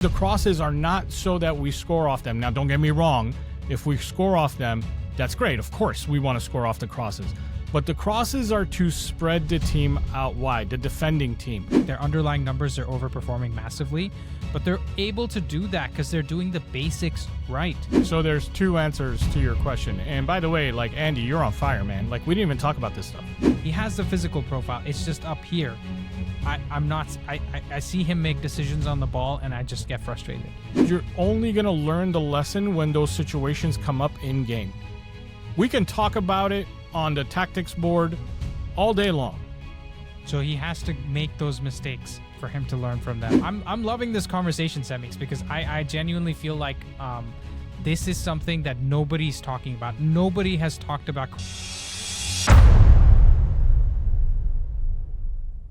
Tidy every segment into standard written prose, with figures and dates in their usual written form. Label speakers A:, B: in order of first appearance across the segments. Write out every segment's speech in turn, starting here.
A: The crosses are not so that we score off them. Now, don't get me wrong. If we score off them, that's great. Of course, we want to score off the crosses. But the crosses are to spread the team out wide, the defending team.
B: Their underlying numbers are overperforming massively, but they're able to do that because they're doing the basics right.
A: So there's two answers to your question. And by the way, like, Andy, you're on fire, man. Like, we didn't even talk about this stuff.
B: He has the physical profile. It's just up here. I see him make decisions on the ball, and I just get frustrated.
A: You're only going to learn the lesson when those situations come up in game. We can talk about it on the tactics board all day long.
B: So he has to make those mistakes for him to learn from them. I'm loving this conversation, Semeex, because I genuinely feel like this is something that nobody's talking about. Nobody has talked about.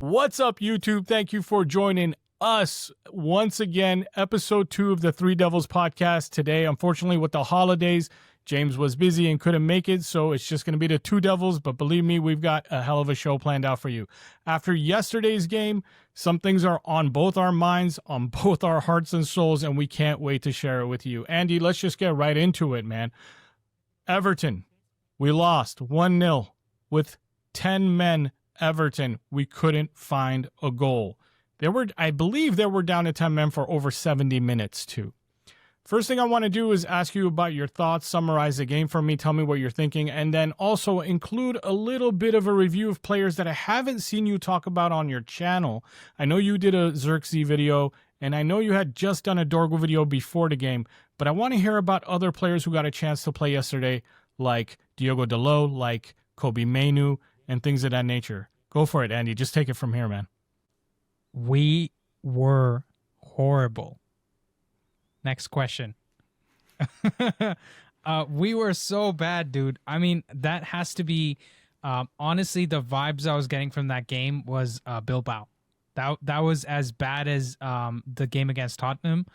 A: What's up, YouTube? Thank you for joining us once again. Episode 2 of the Three Devils podcast today. Unfortunately, with the holidays, James was busy and couldn't make it, so it's just going to be the Two Devils. But believe me, we've got a hell of a show planned out for you. After yesterday's game, some things are on both our minds, on both our hearts and souls, and we can't wait to share it with you. Andy, let's just get right into it, man. Everton, we lost 1-0 with 10 men. Everton, we couldn't find a goal. I believe they were down to 10 men for over 70 minutes too. First thing I want to do is ask you about your thoughts, summarize the game for me, tell me what you're thinking, and then also include a little bit of a review of players that I haven't seen you talk about on your channel. I know you did a Xerxes video, and I know you had just done a Dorgo video before the game, but I want to hear about other players who got a chance to play yesterday, like Diogo Dalot, like Kobe Mainu, and things of that nature. Go for it, Andy. Just take it from here, man.
B: We were horrible. Next question. We were so bad, dude. I mean, that has to be, honestly, the vibes I was getting from that game was Bilbao. That was as bad as the game against Tottenham.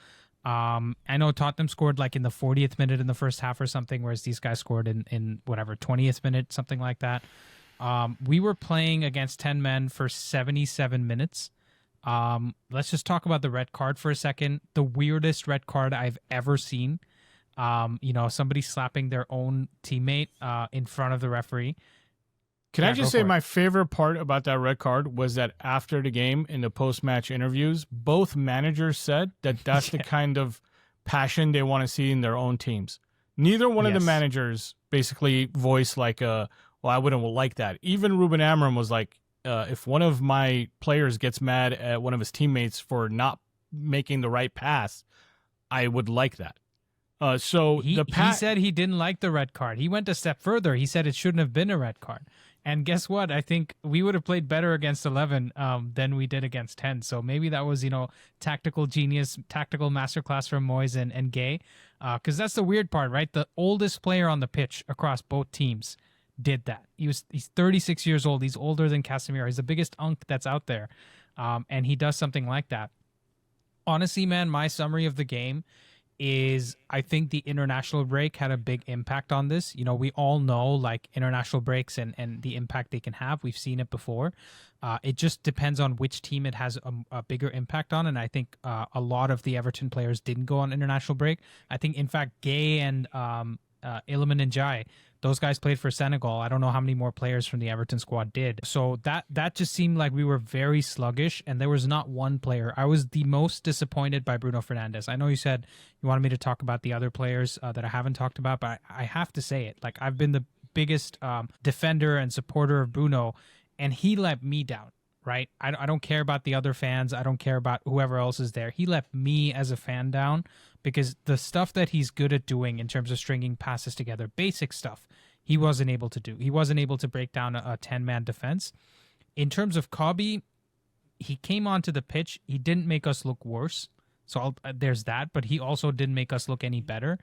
B: I know Tottenham scored like in the 40th minute in the first half or something, whereas these guys scored in whatever, 20th minute, something like that. We were playing against 10 men for 77 minutes. Let's just talk about the red card for a second. The weirdest red card I've ever seen. Somebody slapping their own teammate in front of the referee.
A: Can I just say my favorite part about that red card was that after the game in the post-match interviews, both managers said that that's the kind of passion they want to see in their own teams. Neither one of the managers basically voiced like well, I wouldn't like that. Even Ruben Amarim was like, if one of my players gets mad at one of his teammates for not making the right pass, I would like that. He
B: said he didn't like the red card. He went a step further. He said it shouldn't have been a red card. And guess what? I think we would have played better against 11 than we did against 10. So maybe that was, tactical genius, tactical masterclass from Moyes and Gay. Because that's the weird part, right? The oldest player on the pitch across both teams did that. He's 36 years old. He's older than Casemiro. He's the biggest unk that's out there. And he does something like that. Honestly, man, my summary of the game is I think the international break had a big impact on this. We all know like international breaks and the impact they can have. We've seen it before. It just depends on which team it has a bigger impact on. And I think a lot of the Everton players didn't go on international break. I think, in fact, Gay and Iliman and Jai, those guys played for Senegal. I don't know how many more players from the Everton squad did. So that just seemed like we were very sluggish, and there was not one player. I was the most disappointed by Bruno Fernandes. I know you said you wanted me to talk about the other players that I haven't talked about, but I have to say it. Like, I've been the biggest defender and supporter of Bruno, and he let me down, right? I don't care about the other fans. I don't care about whoever else is there. He let me as a fan down because the stuff that he's good at doing in terms of stringing passes together, basic stuff, he wasn't able to do. He wasn't able to break down a 10-man defense. In terms of Kobe, he came onto the pitch. He didn't make us look worse. So there's that, but he also didn't make us look any better.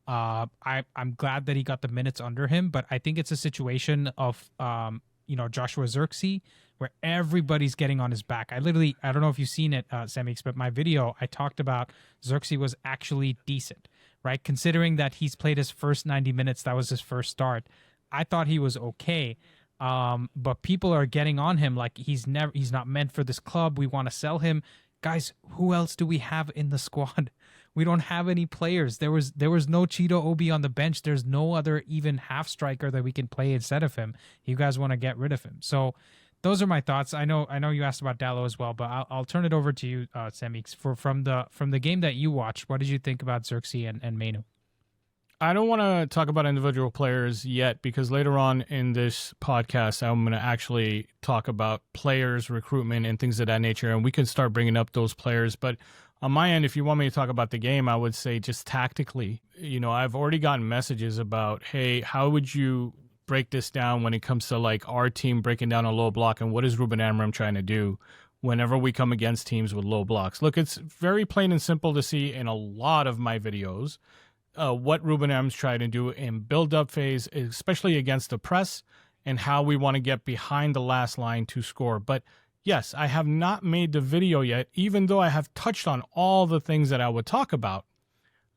B: I'm glad that he got the minutes under him, but I think it's a situation of, Joshua Xerxes, where everybody's getting on his back. I don't know if you've seen it, Semeex, but my video, I talked about Xerxes was actually decent, right? Considering that he's played his first 90 minutes, that was his first start. I thought he was okay. But people are getting on him like he's not meant for this club. We want to sell him. guys, who else do we have in the squad? We don't have any players. There was no Cheeto Obi on the bench. There's no other even half striker that we can play instead of him. You guys want to get rid of him. So those are my thoughts. I know you asked about Dallo as well, but I'll turn it over to you, Semeex. From the game that you watched, what did you think about Xerxes and Manu?
A: I don't want to talk about individual players yet because later on in this podcast, I'm going to actually talk about players, recruitment, and things of that nature, and we can start bringing up those players. But on my end, if you want me to talk about the game, I would say just tactically, I've already gotten messages about, hey, how would you break this down when it comes to like our team breaking down a low block, and what is Ruben Amarim trying to do whenever we come against teams with low blocks? Look, it's very plain and simple to see in a lot of my videos what Ruben Amarim's trying to do in build-up phase, especially against the press, and how we want to get behind the last line to score. But yes, I have not made the video yet, even though I have touched on all the things that I would talk about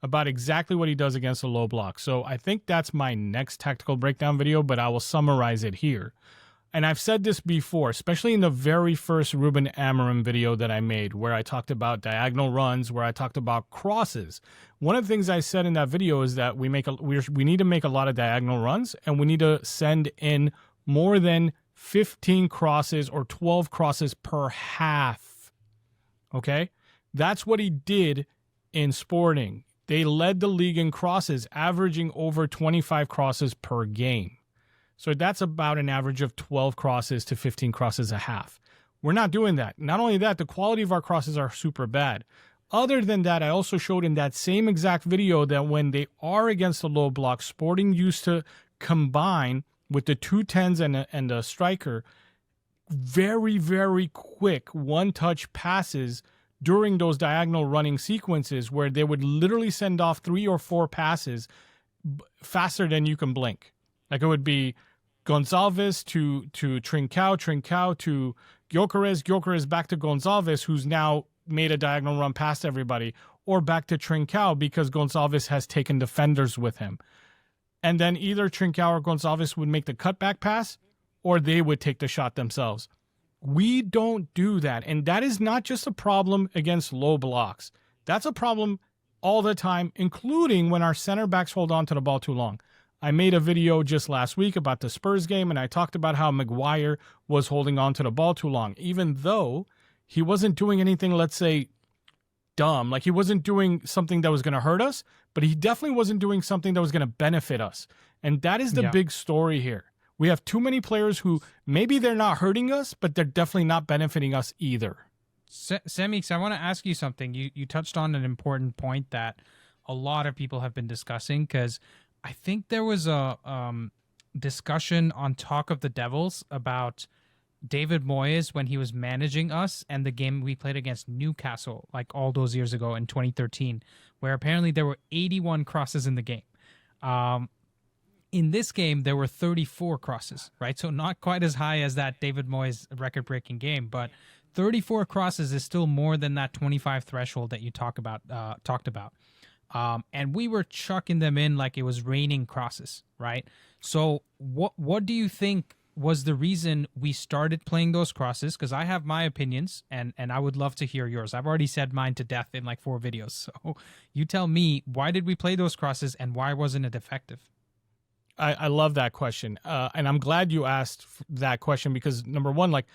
A: exactly what he does against a low block. So I think that's my next tactical breakdown video, but I will summarize it here. And I've said this before, especially in the very first Ruben Amarim video that I made, where I talked about diagonal runs, where I talked about crosses. One of the things I said in that video is that we need to make a lot of diagonal runs, and we need to send in more than 15 crosses or 12 crosses per half. Okay? That's what he did in Sporting. They led the league in crosses, averaging over 25 crosses per game. So that's about an average of 12 crosses to 15 crosses a half. We're not doing that. Not only that, the quality of our crosses are super bad. Other than that, I also showed in that same exact video that when they are against the low block, Sporting used to combine with the 210s and a striker very, very quick one-touch passes during those diagonal running sequences where they would literally send off 3 or 4 passes faster than you can blink. Like it would be Gonçalves to Trincao to Gyökeres back to Gonçalves, who's now made a diagonal run past everybody, or back to Trincao because Gonçalves has taken defenders with him. And then either Trincao or Gonçalves would make the cutback pass, or they would take the shot themselves. We don't do that. And that is not just a problem against low blocks. That's a problem all the time, including when our center backs hold on to the ball too long. I made a video just last week about the Spurs game, and I talked about how Maguire was holding on to the ball too long, even though he wasn't doing anything, let's say, dumb. Like he wasn't doing something that was going to hurt us, but he definitely wasn't doing something that was going to benefit us. And that is the big story here. We have too many players who maybe they're not hurting us, but they're definitely not benefiting us either.
B: Semeex, I want to ask you something. You touched on an important point that a lot of people have been discussing, because I think there was a discussion on Talk of the Devils about David Moyes when he was managing us and the game we played against Newcastle like all those years ago in 2013, where apparently there were 81 crosses in the game. In this game, there were 34 crosses, right? So not quite as high as that David Moyes record-breaking game, but 34 crosses is still more than that 25 threshold that you talked about. And we were chucking them in like it was raining crosses, right? So what do you think was the reason we started playing those crosses? Because I have my opinions, and I would love to hear yours. I've already said mine to death in like 4 videos. So you tell me, why did we play those crosses, and why wasn't it effective?
A: I love that question. And I'm glad you asked that question because, number one, like,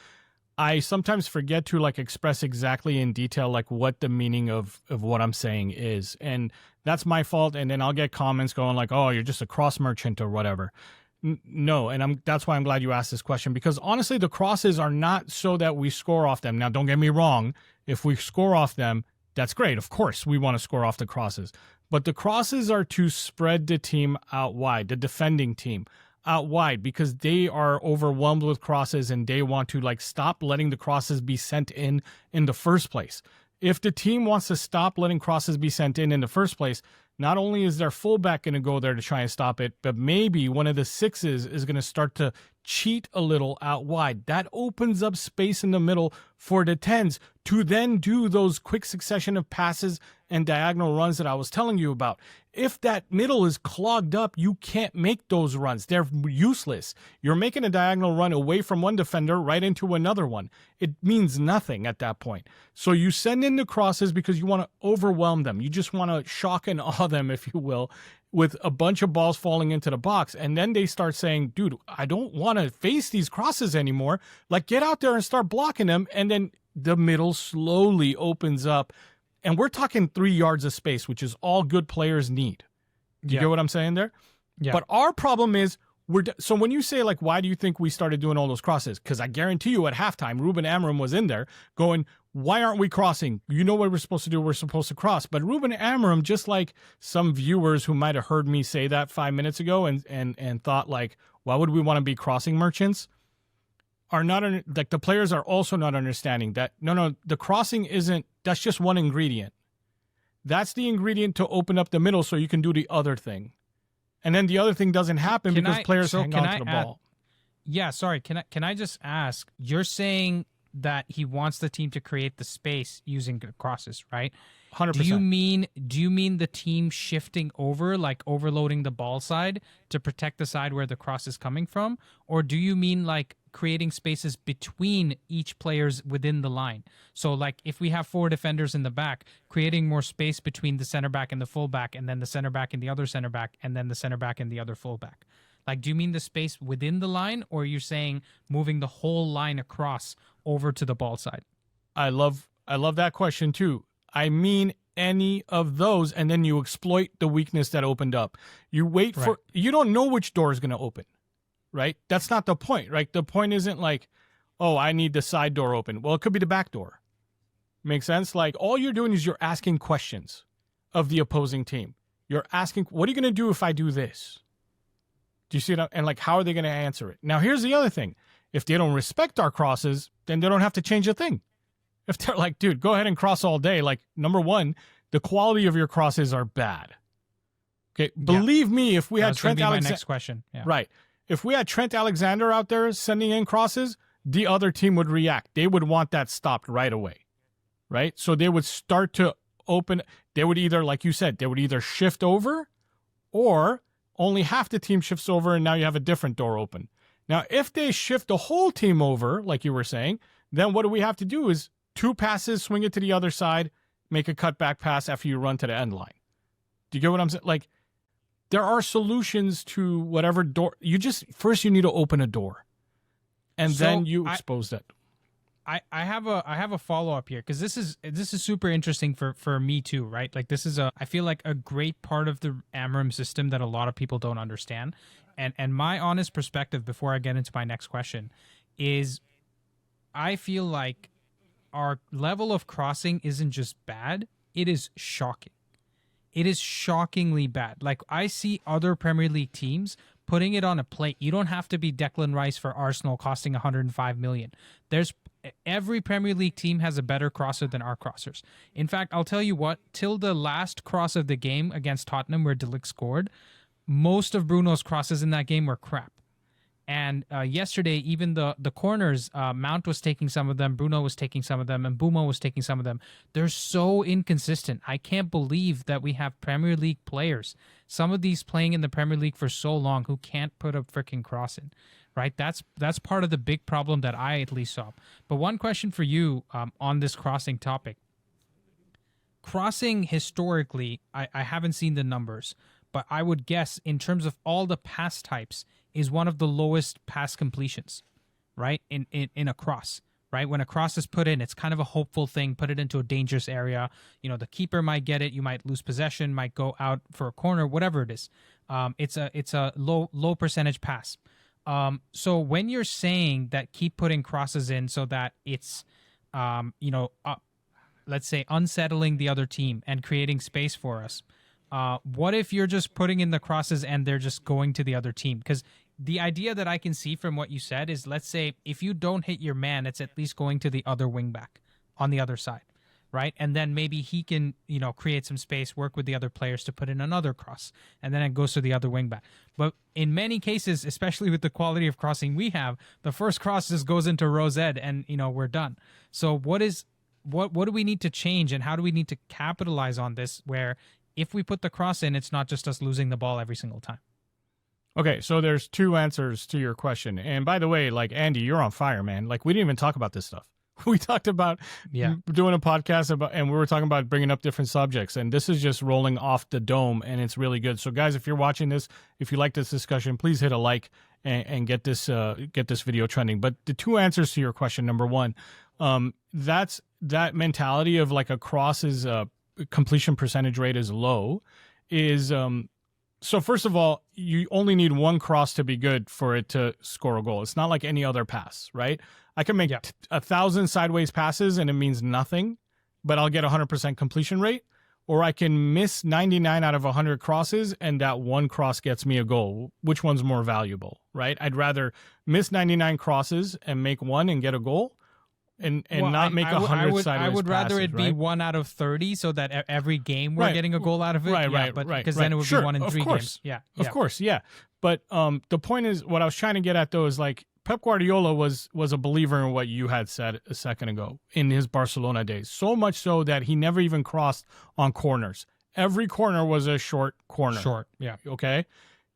A: I sometimes forget to like express exactly in detail like what the meaning of what I'm saying is. And that's my fault. And then I'll get comments going like, oh, you're just a cross merchant or whatever. No, and that's why I'm glad you asked this question, because honestly, the crosses are not so that we score off them. Now, don't get me wrong. If we score off them, that's great. Of course, we want to score off the crosses. But the crosses are to spread the team out wide, the defending team out wide, because they are overwhelmed with crosses and they want to like stop letting the crosses be sent in the first place. If the team wants to stop letting crosses be sent in the first place, not only is their fullback going to go there to try and stop it, but maybe one of the sixes is going to start to cheat a little out wide. That opens up space in the middle for the 10s to then do those quick succession of passes and diagonal runs that I was telling you about. If that middle is clogged up, you can't make those runs. They're useless. You're making a diagonal run away from one defender right into another one. It means nothing at that point. So you send in the crosses because you want to overwhelm them. You just want to shock and awe them, if you will, with a bunch of balls falling into the box. And then they start saying, dude, I don't want to face these crosses anymore. Like, get out there and start blocking them. And then the middle slowly opens up. And we're talking 3 yards of space, which is all good players need. Do you get what I'm saying there?
B: Yeah.
A: But our problem is, so when you say, like, why do you think we started doing all those crosses? Because I guarantee you at halftime, Ruben Amarim was in there going, why aren't we crossing? You know what we're supposed to do? We're supposed to cross. But Ruben Amarim, just like some viewers who might have heard me say that 5 minutes ago and thought, like, why would we want to be crossing merchants? Are not like, the players are also not understanding that no, the crossing isn't, that's just one ingredient. That's the ingredient to open up the middle so you can do the other thing. And then the other thing doesn't happen because players hang on to the ball.
B: Yeah, sorry. Can I just ask, you're saying that he wants the team to create the space using crosses, right?
A: 100%.
B: Do you mean the team shifting over, like overloading the ball side to protect the side where the cross is coming from? Or do you mean like creating spaces between each players within the line? So like if we have 4 defenders in the back, creating more space between the center back and the fullback, and then the center back and the other center back, and then the center back and the other fullback. Like, do you mean the space within the line, or are you saying moving the whole line across over to the ball side?
A: I love that question too. I mean any of those, and then you exploit the weakness that opened up. You wait for, you don't know which door is going to open, right? That's not the point, right? The point isn't like, oh, I need the side door open. Well, it could be the back door. Make sense? Like, all you're doing is you're asking questions of the opposing team. You're asking, what are you going to do if I do this? Do you see it? And like, how are they going to answer it? Now, here's the other thing. If they don't respect our crosses, then they don't have to change a thing. If they're like, dude, go ahead and cross all day. Like, number one, the quality of your crosses are bad. Okay. Believe me, if we had Trent Alexander.
B: Next question. Yeah.
A: Right. If we had Trent Alexander out there sending in crosses, the other team would react. They would want that stopped right away. Right. So they would start to open. They would either, like you said, they would either shift over, or only half the team shifts over and now you have a different door open. Now, if they shift the whole team over, like you were saying, then what do we have to do is 2 passes, swing it to the other side, make a cutback pass after you run to the end line. Do you get what I'm saying? Like, there are solutions to whatever door. First you need to open a door, and then you expose that.
B: I have a follow-up here, because this is super interesting for me too, right? Like, this is I feel like a great part of the Amarim system that a lot of people don't understand. And my honest perspective before I get into my next question is, I feel like our level of crossing isn't just bad, it is shocking. It is shockingly bad. Like, I see other Premier League teams putting it on a plate. You don't have to be Declan Rice for Arsenal costing 105 million. Every Premier League team has a better crosser than our crossers. In fact, I'll tell you what, till the last cross of the game against Tottenham where De Ligt scored, most of Bruno's crosses in that game were crap. And yesterday, even the corners, Mount was taking some of them, Bruno was taking some of them, and Mbeumo was taking some of them. They're so inconsistent. I can't believe that we have Premier League players, some of these playing in the Premier League for so long, who can't put a freaking cross in, right? That's part of the big problem that I at least saw. But one question for you on this crossing topic. Crossing historically, I haven't seen the numbers, but I would guess in terms of all the pass types, is one of the lowest pass completions, right? In a cross, right? When a cross is put in, it's kind of a hopeful thing. Put it into a dangerous area. You know, the keeper might get it. You might lose possession, might go out for a corner, whatever it is. It's a low percentage pass. So when you're saying that keep putting crosses in so that it's, let's say unsettling the other team and creating space for us, what if you're just putting in the crosses and they're just going to the other team? Because the idea that I can see from what you said is, let's say if you don't hit your man, it's at least going to the other wing back on the other side. right? And then maybe he can, create some space, work with the other players to put in another cross, and then it goes to the other wing back. But in many cases, especially with the quality of crossing we have, the first cross just goes into Rose Ed, and we're done. So what do we need to change, and how do we need to capitalize on this, where if we put the cross in, it's not just us losing the ball every single time?
A: Okay, so there's two answers to your question. And by the way, like, Andy, you're on fire, man. Like, we didn't even talk about this stuff. We talked about doing a podcast about, and we were talking about bringing up different subjects, and this is just rolling off the dome, and it's really good. So, guys, if you're watching this, if you like this discussion, please hit a like and get this video trending. But the two answers to your question: number one, that's that mentality of like a cross's completion percentage rate is low. So first of all, you only need one cross to be good for it to score a goal. It's not like any other pass, right? I can make 1,000 sideways passes and it means nothing, but I'll get 100% completion rate. Or I can miss 99 out of 100 crosses and that one cross gets me a goal. Which one's more valuable, right? I'd rather miss 99 crosses and make one and get a goal and not make 100 sideways
B: I would rather
A: passes,
B: it be
A: right?
B: 1 out of 30 so that every game we're getting a goal out of it.
A: Right.
B: Because then it would be 1 in 3 games.
A: Of course, yeah. But the point is, what I was trying to get at, though, is like Pep Guardiola was a believer in what you had said a second ago in his Barcelona days. So much so that he never even crossed on corners. Every corner was a short corner.
B: Short, yeah.
A: Okay?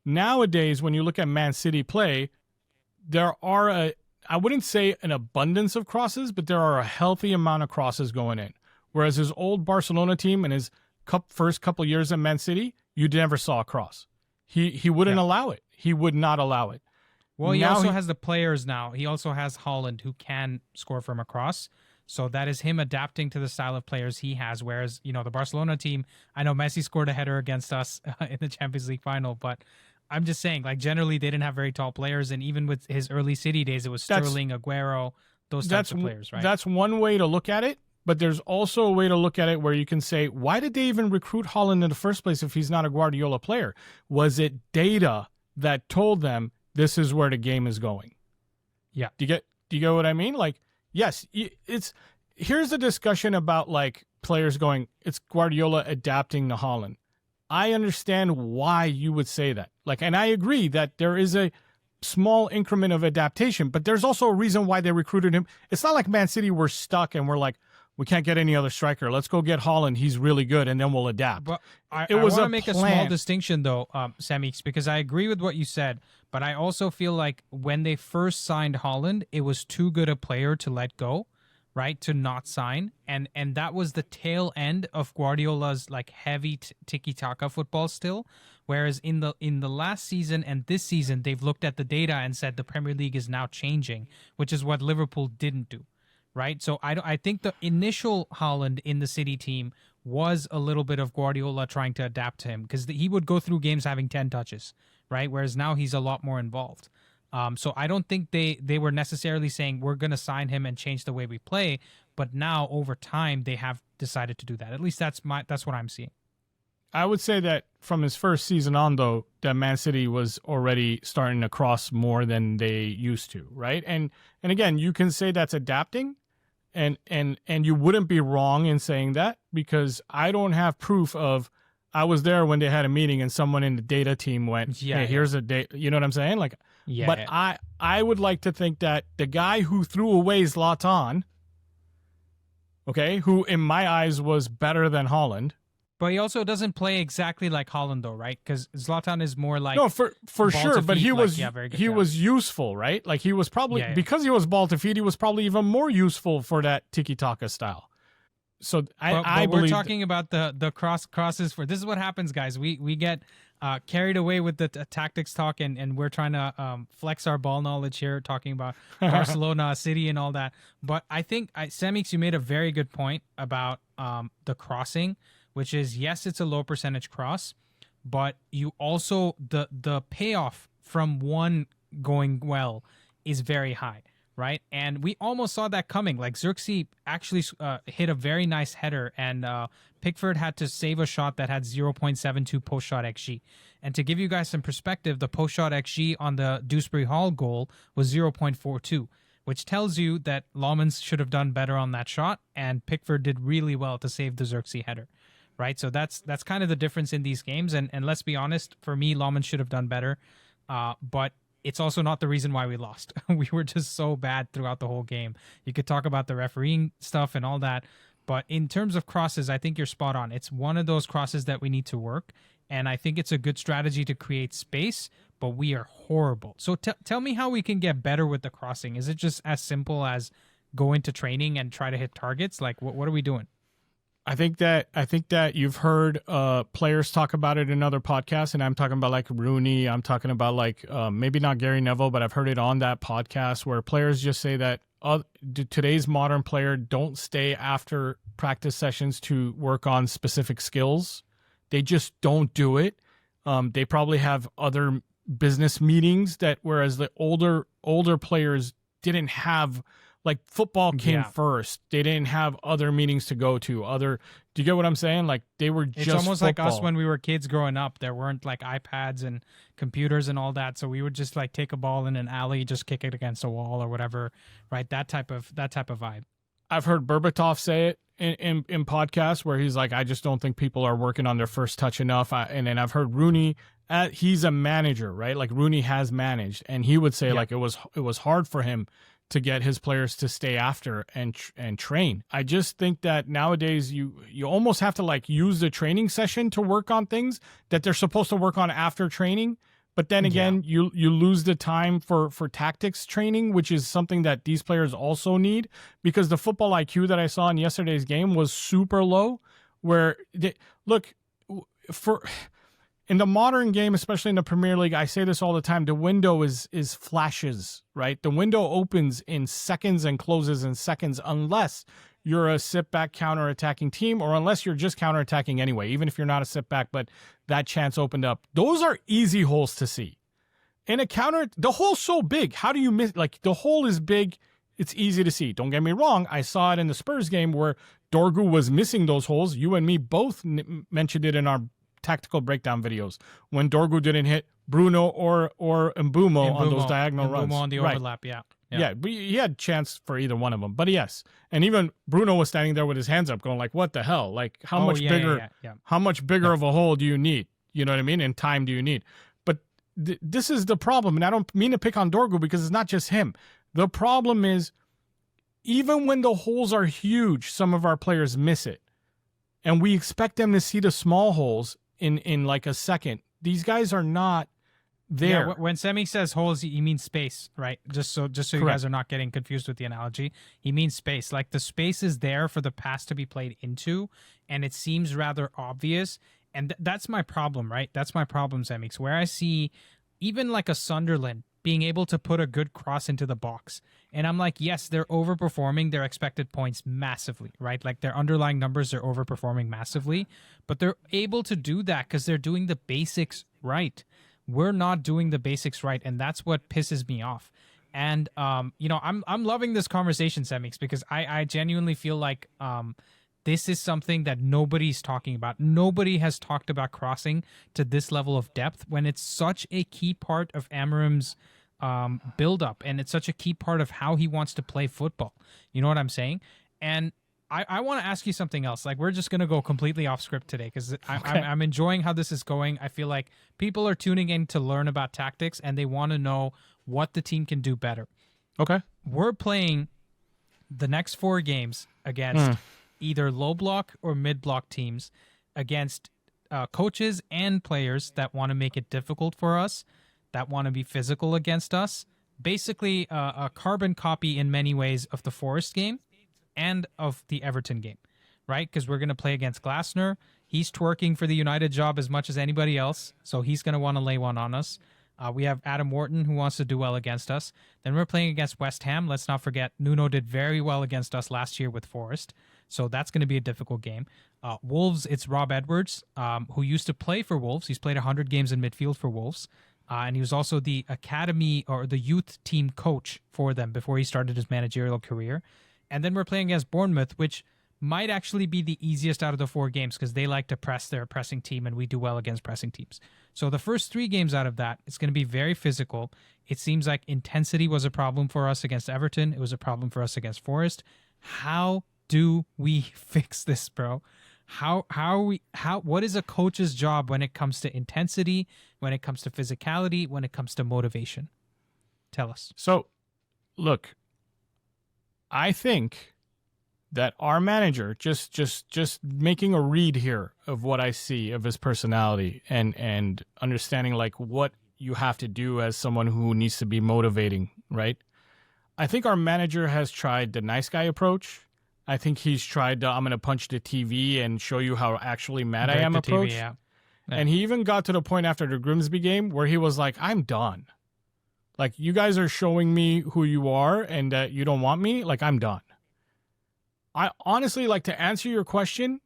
A: Nowadays, when you look at Man City play, there are I wouldn't say an abundance of crosses, but there are a healthy amount of crosses going in. Whereas his old Barcelona team and his first couple years at Man City, you never saw a cross. He wouldn't allow it. He would not allow it.
B: Well, he also has the players now. He also has Haaland who can score from across. So that is him adapting to the style of players he has. Whereas, the Barcelona team, I know Messi scored a header against us in the Champions League final, but I'm just saying, like, generally they didn't have very tall players, and even with his early City days, it was Sterling, Aguero, those types of players, right?
A: That's one way to look at it, but there's also a way to look at it where you can say, why did they even recruit Haaland in the first place if he's not a Guardiola player? Was it data that told them this is where the game is going?
B: Yeah.
A: Do you get what I mean? Like, yes, here's a discussion about like players going, it's Guardiola adapting to Haaland. I understand why you would say that. Like, and I agree that there is a small increment of adaptation, but there's also a reason why they recruited him. It's not like Man City were stuck and we're like, we can't get any other striker. Let's go get Haaland. He's really good, and then we'll adapt.
B: But I want to make a small distinction, though, Semeex, because I agree with what you said, but I also feel like when they first signed Haaland, it was too good a player to let go, right? To not sign, and that was the tail end of Guardiola's like heavy tiki-taka football still. Whereas in the last season and this season, they've looked at the data and said the Premier League is now changing, which is what Liverpool didn't do. Right, so I think the initial Haaland in the City team was a little bit of Guardiola trying to adapt to him, because he would go through games having 10 touches, right? Whereas now he's a lot more involved. So I don't think they were necessarily saying we're going to sign him and change the way we play, but now over time they have decided to do that. At least that's what I'm seeing.
A: I would say that from his first season on, though, that Man City was already starting to cross more than they used to, right? And again, you can say that's adapting. And you wouldn't be wrong in saying that, because I don't have proof of I was there when they had a meeting and someone in the data team went, hey, here's a data. You know what I'm saying? Like, I would like to think that the guy who threw away Zlatan, okay, who in my eyes was better than Haaland.
B: But he also doesn't play exactly like Haaland, though, right? Because Zlatan is more like
A: for sure. But he was was useful, right? Like he was probably because he was ball to feet, he was probably even more useful for that tiki taka style. So I believe
B: we're talking about the crosses for this is what happens, guys. We get carried away with the tactics talk, and we're trying to flex our ball knowledge here, talking about Barcelona, City, and all that. But I think Semeex, you made a very good point about the crossing. Which is, yes, it's a low percentage cross, but you also, the payoff from one going well is very high, right? And we almost saw that coming. Like Xerxes actually hit a very nice header, and Pickford had to save a shot that had 0.72 post-shot XG. And to give you guys some perspective, the post-shot XG on the Dewsbury Hall goal was 0.42. which tells you that Lawmans should have done better on that shot, and Pickford did really well to save the Xerxes header, right? So that's kind of the difference in these games. And let's be honest, for me, Lawmans should have done better, but it's also not the reason why we lost. We were just so bad throughout the whole game. You could talk about the refereeing stuff and all that, but in terms of crosses, I think you're spot on. It's one of those crosses that we need to work, and I think it's a good strategy to create space, but we are horrible. So tell me how we can get better with the crossing. Is it just as simple as go into training and try to hit targets? Like, what are we doing?
A: I think that you've heard players talk about it in other podcasts, and I'm talking about like Rooney. I'm talking about like maybe not Gary Neville, but I've heard it on that podcast where players just say that today's modern player don't stay after practice sessions to work on specific skills. They just don't do it. They probably have other business meetings whereas the older players didn't have. Like football came first. They didn't have other meetings to go to. Do you get what I'm saying? Like they were just.
B: It's almost
A: football.
B: like us when we were kids growing up. There weren't like iPads and computers and all that, so we would just like take a ball in an alley, just kick it against a wall or whatever, right? That type of vibe.
A: I've heard Berbatov say it in podcasts where he's like, I just don't think people are working on their first touch enough. And then I've heard Rooney. He's a manager, right? Like Rooney has managed, and he would say like it was hard for him to get his players to stay after and train. I just think that nowadays you almost have to like use the training session to work on things that they're supposed to work on after training. But then again, you lose the time for tactics training, which is something that these players also need, because the football IQ that I saw in yesterday's game was super low. Where in the modern game, especially in the Premier League, I say this all the time, the window is flashes, right? The window opens in seconds and closes in seconds unless you're a sit-back counter-attacking team or unless you're just counter-attacking anyway, even if you're not a sit-back, but that chance opened up. Those are easy holes to see. In a counter, the hole's so big. How do you miss? Like, the hole is big. It's easy to see. Don't get me wrong. I saw it in the Spurs game where Dorgu was missing those holes. You and me both mentioned it in our tactical breakdown videos when Dorgu didn't hit Bruno or Mbumo on those diagonal runs.
B: Mbumo on the overlap, yeah.
A: But he had chance for either one of them. But yes, and even Bruno was standing there with his hands up going like, what the hell? Like how much bigger of a hole do you need? You know what I mean? And time do you need? But this is the problem. And I don't mean to pick on Dorgu because it's not just him. The problem is even when the holes are huge, some of our players miss it. And we expect them to see the small holes in like a second. These guys are not there.
B: Yeah, when Semeex says holes, he means space, right? Just so you guys are not getting confused with the analogy. He means space. Like the space is there for the pass to be played into, and it seems rather obvious. And that's my problem, right? That's my problem, Semeex, where I see even like a Sunderland being able to put a good cross into the box. And I'm like, yes, they're overperforming their expected points massively, right? Like their underlying numbers are overperforming massively, but they're able to do that because they're doing the basics right. We're not doing the basics right, and that's what pisses me off. And, I'm loving this conversation, Semeex, because I genuinely feel like this is something that nobody's talking about. Nobody has talked about crossing to this level of depth when it's such a key part of Amarim's build-up, and it's such a key part of how he wants to play football. You know what I'm saying? And I want to ask you something else. Like, we're just going to go completely off script today because I'm enjoying how this is going. I feel like people are tuning in to learn about tactics, and they want to know what the team can do better.
A: Okay.
B: We're playing the next 4 games against either low block or mid block teams, against coaches and players that want to make it difficult for us, that want to be physical against us. Basically, a carbon copy in many ways of the Forest game and of the Everton game, right? Because we're going to play against Glasner. He's twerking for the United job as much as anybody else, so he's going to want to lay one on us. We have Adam Wharton, who wants to do well against us. Then we're playing against West Ham. Let's not forget, Nuno did very well against us last year with Forest. So that's going to be a difficult game. Wolves, it's Rob Edwards, who used to play for Wolves. He's played 100 games in midfield for Wolves. And he was also the academy or the youth team coach for them before he started his managerial career. And then we're playing against Bournemouth, which might actually be the easiest out of the 4 games because they like to press their pressing team and we do well against pressing teams. So the first 3 games out of that, it's going to be very physical. It seems like intensity was a problem for us against Everton. It was a problem for us against Forest. How do we fix this, bro? What is a coach's job when it comes to intensity, when it comes to physicality, when it comes to motivation? Tell us.
A: So, look, I think that our manager, just making a read here of what I see of his personality and understanding like what you have to do as someone who needs to be motivating, right? I think our manager has tried the nice guy approach. I think he's tried the I'm going to punch the TV and show you how actually mad I am approach.
B: TV, yeah.
A: And he even got to the point after the Grimsby game where he was like, I'm done. Like, you guys are showing me who you are and that you don't want me. Like, I'm done. I honestly, like, to answer your question,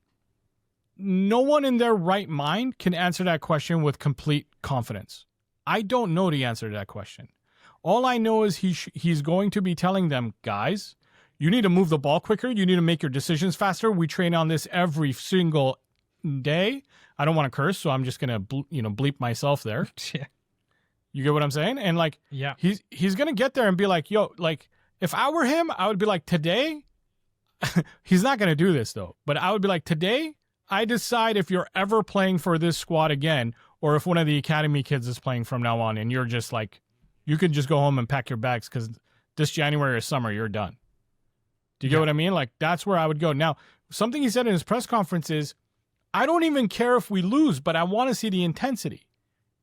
A: no one in their right mind can answer that question with complete confidence. I don't know the answer to that question. All I know is he's going to be telling them, guys, you need to move the ball quicker. You need to make your decisions faster. We train on this every single day. I don't want to curse, so I'm just going to bleep myself there.
B: Yeah.
A: You get what I'm saying? And like,
B: yeah,
A: he's going to get there and be like, yo, like, if I were him, I would be like, today, he's not going to do this though, but I would be like, today, I decide if you're ever playing for this squad again, or if one of the academy kids is playing from now on, and you're just like, you can just go home and pack your bags because this January or summer, you're done. Do you get what I mean? Like, that's where I would go. Now, something he said in his press conference is, I don't even care if we lose, but I want to see the intensity.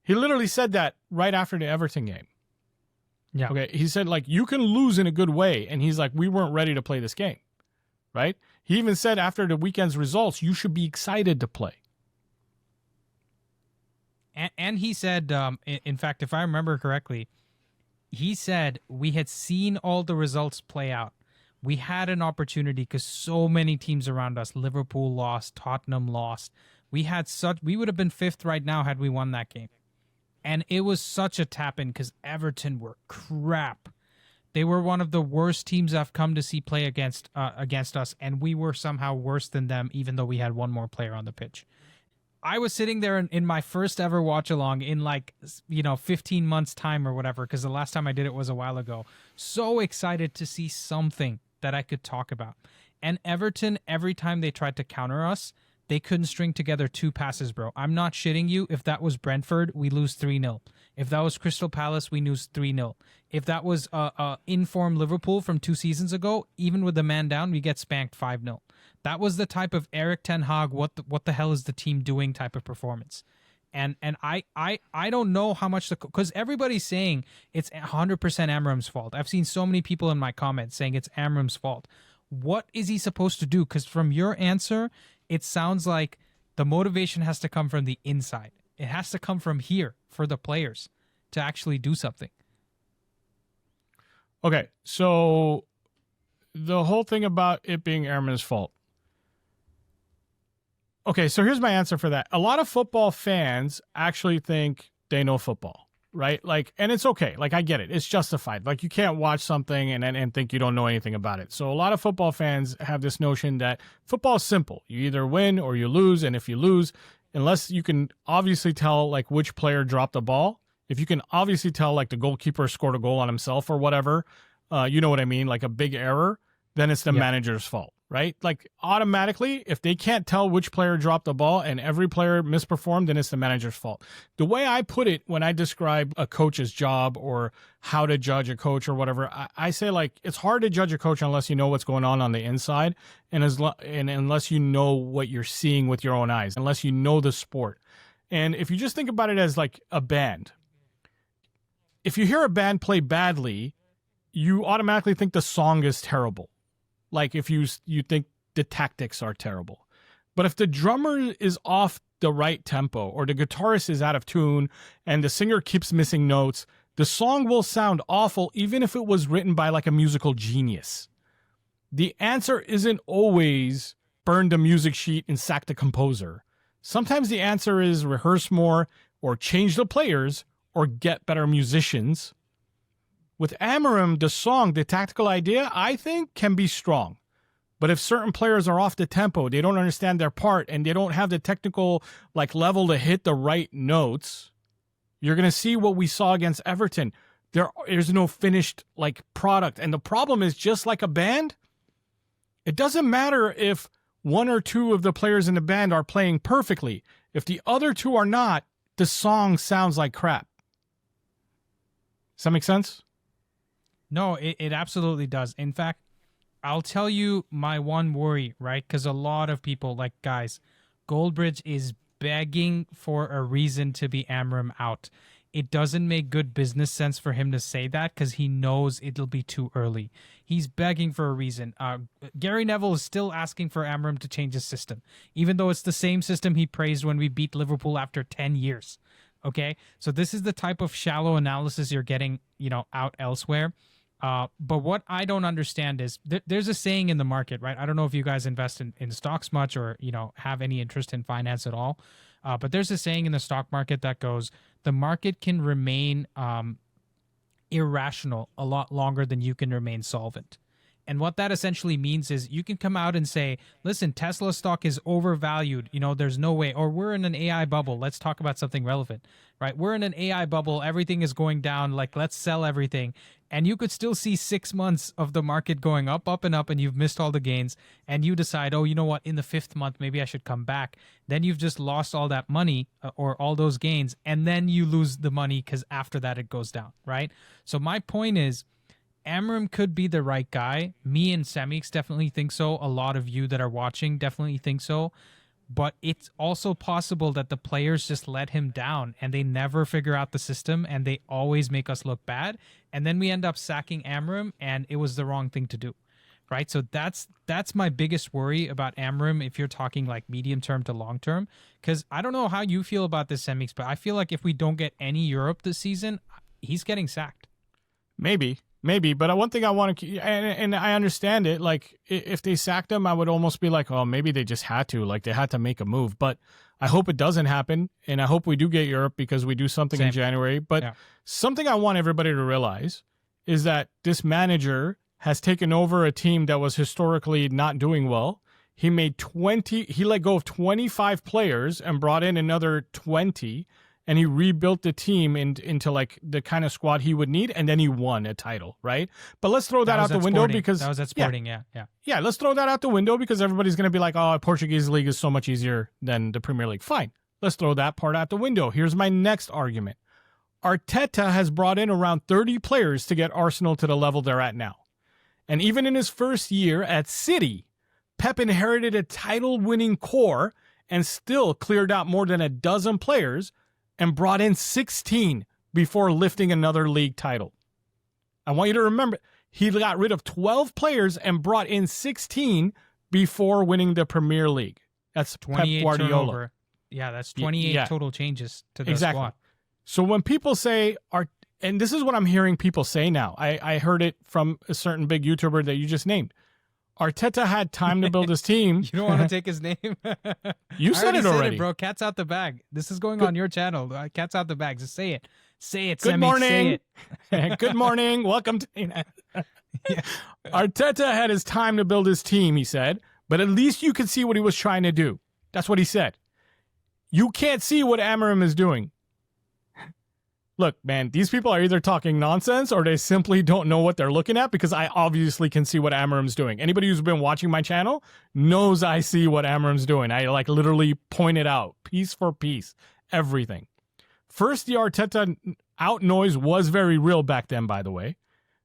A: He literally said that right after the Everton game.
B: Yeah.
A: Okay. He said, like, you can lose in a good way. And he's like, we weren't ready to play this game. Right? He even said after the weekend's results, you should be excited to play.
B: And he said, in fact, if I remember correctly, he said we had seen all the results play out. We had an opportunity because so many teams around us, Liverpool lost, Tottenham lost. We would have been 5th right now had we won that game. And it was such a tap-in because Everton were crap. They were one of the worst teams I've come to see play against us, and we were somehow worse than them, even though we had one more player on the pitch. I was sitting there in my first ever watch-along in 15 months' time or whatever, because the last time I did it was a while ago. So excited to see something that I could talk about. And Everton, every time they tried to counter us, they couldn't string together 2 passes, bro. I'm not shitting you. If that was Brentford, we lose 3-0. If that was Crystal Palace, we lose 3-0. If that was informed Liverpool from 2 seasons ago, even with the man down, we get spanked 5-0. That was the type of Eric Ten Hag, what the hell is the team doing type of performance. And I don't know how much because everybody's saying it's 100% Amarim's fault. I've seen so many people in my comments saying it's Amarim's fault. What is he supposed to do? Because from your answer, it sounds like the motivation has to come from the inside. It has to come from here for the players to actually do something.
A: Okay, so the whole thing about it being Airman's fault. Okay, so here's my answer for that. A lot of football fans actually think they know football, right? Like, and it's okay. Like, I get it. It's justified. Like, you can't watch something and think you don't know anything about it. So a lot of football fans have this notion that football is simple. You either win or you lose, and if you lose, unless you can obviously tell, like, which player dropped the ball, if you can obviously tell, like, the goalkeeper scored a goal on himself or whatever, you know what I mean, like a big error, then it's the manager's fault, right? Like, automatically, if they can't tell which player dropped the ball and every player misperformed, then it's the manager's fault. The way I put it when I describe a coach's job or how to judge a coach or whatever, I say, like, it's hard to judge a coach unless you know what's going on the inside and unless you know what you're seeing with your own eyes, unless you know the sport. And if you just think about it as like a band, if you hear a band play badly, you automatically think the song is terrible. Like, if you think the tactics are terrible. But if the drummer is off the right tempo or the guitarist is out of tune and the singer keeps missing notes, the song will sound awful even if it was written by like a musical genius. The answer isn't always burn the music sheet and sack the composer. Sometimes the answer is rehearse more or change the players or get better musicians. With Amarim, the song, the tactical idea, I think can be strong. But if certain players are off the tempo, they don't understand their part, and they don't have the technical level to hit the right notes, you're going to see what we saw against Everton. There's no finished product. And the problem is, just like a band, it doesn't matter if one or two of the players in the band are playing perfectly. If the other two are not, the song sounds like crap. Does that make sense?
B: No, it absolutely does. In fact, I'll tell you my one worry, right? Because a lot of people, guys, Goldbridge is begging for a reason to be Amarim out. It doesn't make good business sense for him to say that because he knows it'll be too early. He's begging for a reason. Gary Neville is still asking for Amarim to change his system, even though it's the same system he praised when we beat Liverpool after 10 years. Okay? So this is the type of shallow analysis you're getting, out elsewhere. But what I don't understand is there's a saying in the market, right? I don't know if you guys invest in stocks much or, have any interest in finance at all. But there's a saying in the stock market that goes, the market can remain irrational a lot longer than you can remain solvent. And what that essentially means is you can come out and say, listen, Tesla stock is overvalued. There's no way. Or we're in an AI bubble. Let's talk about something relevant, right? We're in an AI bubble. Everything is going down. Let's sell everything. And you could still see 6 months of the market going up, up, and up, and you've missed all the gains. And you decide, oh, you know what? In the 5th month, maybe I should come back. Then you've just lost all that money or all those gains. And then you lose the money because after that, it goes down, right? So my point is, Amarim could be the right guy. Me and Semeex definitely think so. A lot of you that are watching definitely think so. But it's also possible that the players just let him down and they never figure out the system and they always make us look bad. And then we end up sacking Amarim and it was the wrong thing to do, right? So that's my biggest worry about Amarim if you're talking medium term to long term. Because I don't know how you feel about this, Semeex, but I feel like if we don't get any Europe this season, he's getting sacked.
A: Maybe, but one thing I want to, and I understand it, if they sacked him, I would almost be like, oh, maybe they just had to, they had to make a move. But I hope it doesn't happen, and I hope we do get Europe because we do something in January. But something I want everybody to realize is that this manager has taken over a team that was historically not doing well. He let go of 25 players and brought in another 20. And he rebuilt the team into the kind of squad he would need, and then he won a title, right? But let's throw that out the window because
B: that was at Sporting, yeah.
A: Let's throw that out the window because everybody's going to be like, oh, Portuguese league is so much easier than the Premier League. Fine, let's throw that part out the window. Here's my next argument: Arteta has brought in around 30 players to get Arsenal to the level they're at now, and even in his first year at City, Pep inherited a title-winning core and still cleared out more than a dozen players and brought in 16 before lifting another league title. I want you to remember, he got rid of 12 players and brought in 16 before winning the Premier League. That's Pep Guardiola.
B: Turnover. Yeah, that's 28 total changes to the squad.
A: So when people say, and this is what I'm hearing people say now, I heard it from a certain big YouTuber that you just named. Arteta had time to build his team.
B: You don't want to take his name?
A: You said it already.
B: Bro. Cat's out the bag. This is going on your channel. Cat's out the bag. Just say it. Say it,
A: Good
B: Semeex,
A: morning.
B: Say it.
A: Good morning. Welcome to... Arteta had his time to build his team, he said, but at least you could see what he was trying to do. That's what he said. You can't see what Amarim is doing. Look, man, these people are either talking nonsense or they simply don't know what they're looking at because I obviously can see what Amarim's doing. Anybody who's been watching my channel knows I see what Amarim's doing. I literally point it out piece for piece, everything. First, the Arteta out noise was very real back then, by the way.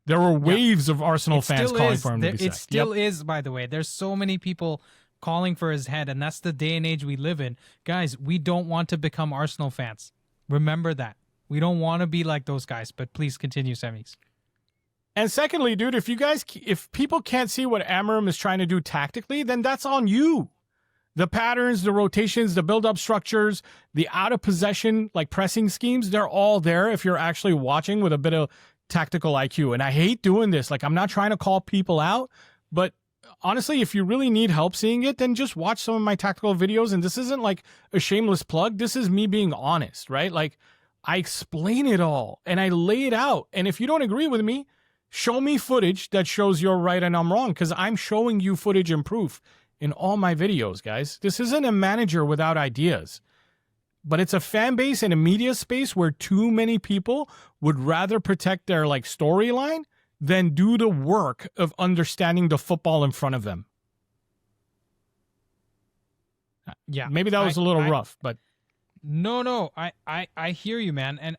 A: There were waves of Arsenal fans calling for him to be sacked.
B: It still is, by the way. There's so many people calling for his head, and that's the day and age we live in. Guys, we don't want to become Arsenal fans. Remember that. We don't want to be like those guys, but please continue, Semeex.
A: And secondly, dude, if people can't see what Amarim is trying to do tactically, then that's on you. The patterns, the rotations, the build-up structures, the out-of-possession, pressing schemes, they're all there if you're actually watching with a bit of tactical IQ. And I hate doing this. I'm not trying to call people out, but honestly, if you really need help seeing it, then just watch some of my tactical videos. And this isn't a shameless plug. This is me being honest, right? I explain it all and I lay it out. And if you don't agree with me, Show me footage that shows you're right and I'm wrong, because I'm showing you footage and proof in all my videos, guys. This isn't a manager without ideas, but it's a fan base and a media space where too many people would rather protect their like storyline than do the work of understanding the football in front of them.
B: Yeah,
A: maybe that was a little rough, but
B: no, I hear you, man. And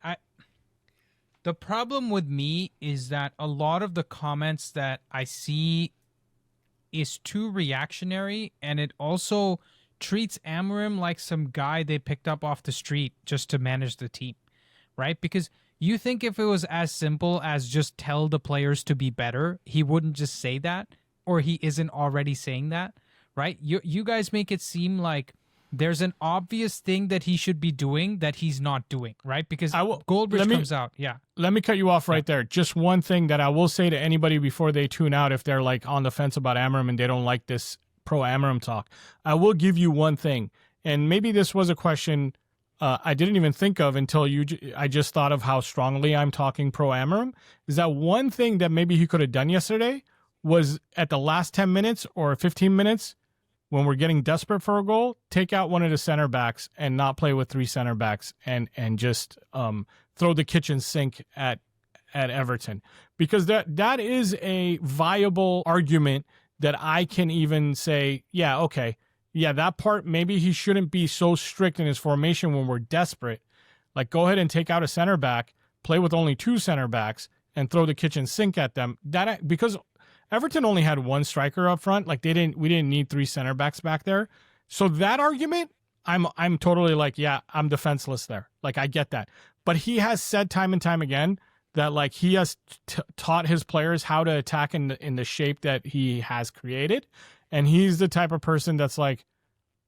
B: the problem with me is that a lot of the comments that I see is too reactionary, and it also treats Amarim like some guy they picked up off the street just to manage the team, right? Because you think if it was as simple as just tell the players to be better, he wouldn't just say that, or he isn't already saying that, right? You guys make it seem like there's an obvious thing that he should be doing that he's not doing, right? Because Goldbridge comes out. Yeah.
A: Let me cut you off right there. Just one thing that I will say to anybody before they tune out, if they're like on the fence about Amarim and they don't like this pro Amarim talk, I will give you one thing. And maybe this was a question I didn't even think of until I just thought of how strongly I'm talking pro Amarim. Is that one thing that maybe he could have done yesterday was at the last 10 minutes or 15 minutes, when we're getting desperate for a goal, take out one of the center backs and not play with three center backs and just throw the kitchen sink at Everton. Because that is a viable argument that I can even say, yeah, okay, yeah, that part, maybe he shouldn't be so strict in his formation when we're desperate. Like, go ahead and take out a center back, play with only two center backs, and throw the kitchen sink at them. Because Everton only had one striker up front. Like we didn't need three center backs back there. So that argument, I'm totally like, yeah, I'm defenseless there. Like, I get that. But he has said time and time again that like he has taught his players how to attack in the shape that he has created. And he's the type of person that's like,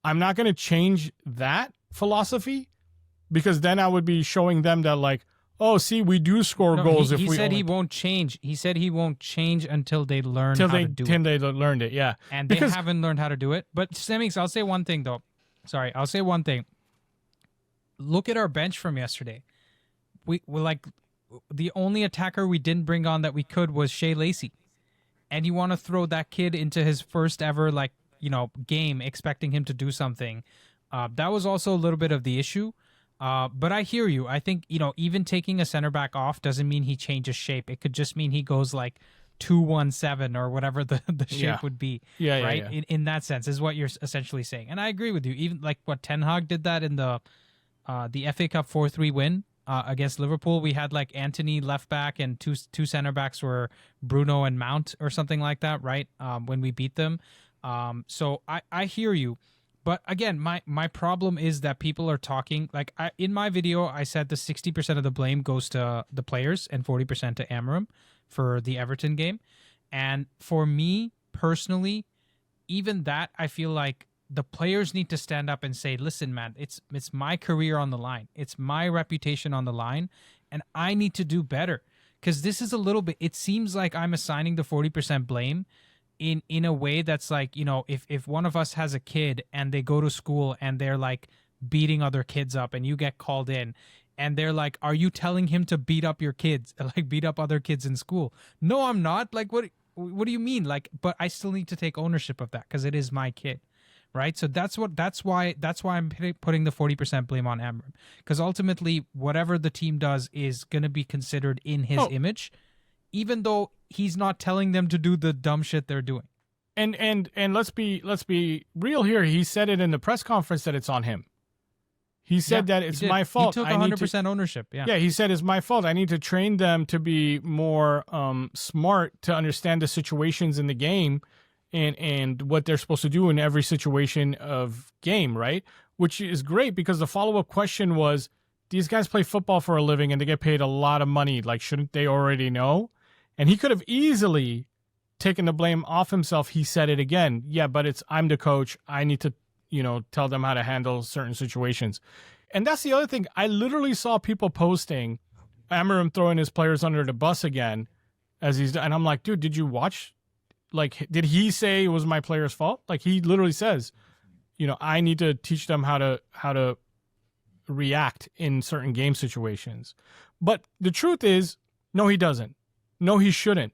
A: I'm not going to change that philosophy, because then I would be showing them that like, oh, see, we do score goals.
B: He said he won't change. He said he won't change until they learn how to do it.
A: Until they learned it, yeah.
B: And they haven't learned how to do it. But Semeex, I'll say one thing, though. Sorry, I'll say one thing. Look at our bench from yesterday. We're like, the only attacker we didn't bring on that we could was Shea Lacey. And you want to throw that kid into his first ever, like, game, expecting him to do something. That was also a little bit of the issue. But I hear you. I think, even taking a center back off doesn't mean he changes shape. It could just mean he goes like 2-1-7 or whatever the shape would be.
A: Yeah,
B: right?
A: Yeah.
B: In that sense is what you're essentially saying. And I agree with you. Even like what Ten Hag did that in the FA Cup 4-3 win against Liverpool. We had like Anthony left back and two center backs were Bruno and Mount or something like that, right? When we beat them. So I hear you. But again, my problem is that people are talking, like in my video, I said the 60% of the blame goes to the players and 40% to Amarim for the Everton game. And for me personally, even that, I feel like the players need to stand up and say, listen, man, it's my career on the line. It's my reputation on the line, and I need to do better. Because this is a little bit, it seems like I'm assigning the 40% blame in a way that's like, if one of us has a kid and they go to school and they're like beating other kids up and you get called in and they're like, are you telling him to beat up your kids, like beat up other kids in school? No, I'm not. Like, what do you mean? Like, but I still need to take ownership of that because it is my kid. Right. So that's why I'm putting the 40% blame on Amarim, because ultimately whatever the team does is going to be considered in his image, even though he's not telling them to do the dumb shit they're doing.
A: And let's be real here. He said it in the press conference that it's on him. He said that it's my fault.
B: He took 100% ownership. Yeah.
A: He said it's my fault. I need to train them to be more smart to understand the situations in the game and what they're supposed to do in every situation of game, right? Which is great, because the follow-up question was, these guys play football for a living and they get paid a lot of money. Like, shouldn't they already know? And he could have easily taken the blame off himself. He said it again. Yeah, but I'm the coach. I need to, tell them how to handle certain situations. And that's the other thing. I literally saw people posting Amarim throwing his players under the bus again and I'm like, dude, did you watch? Like, did he say it was my player's fault? Like, he literally says, I need to teach them how to react in certain game situations. But the truth is, no, he doesn't. No, he shouldn't.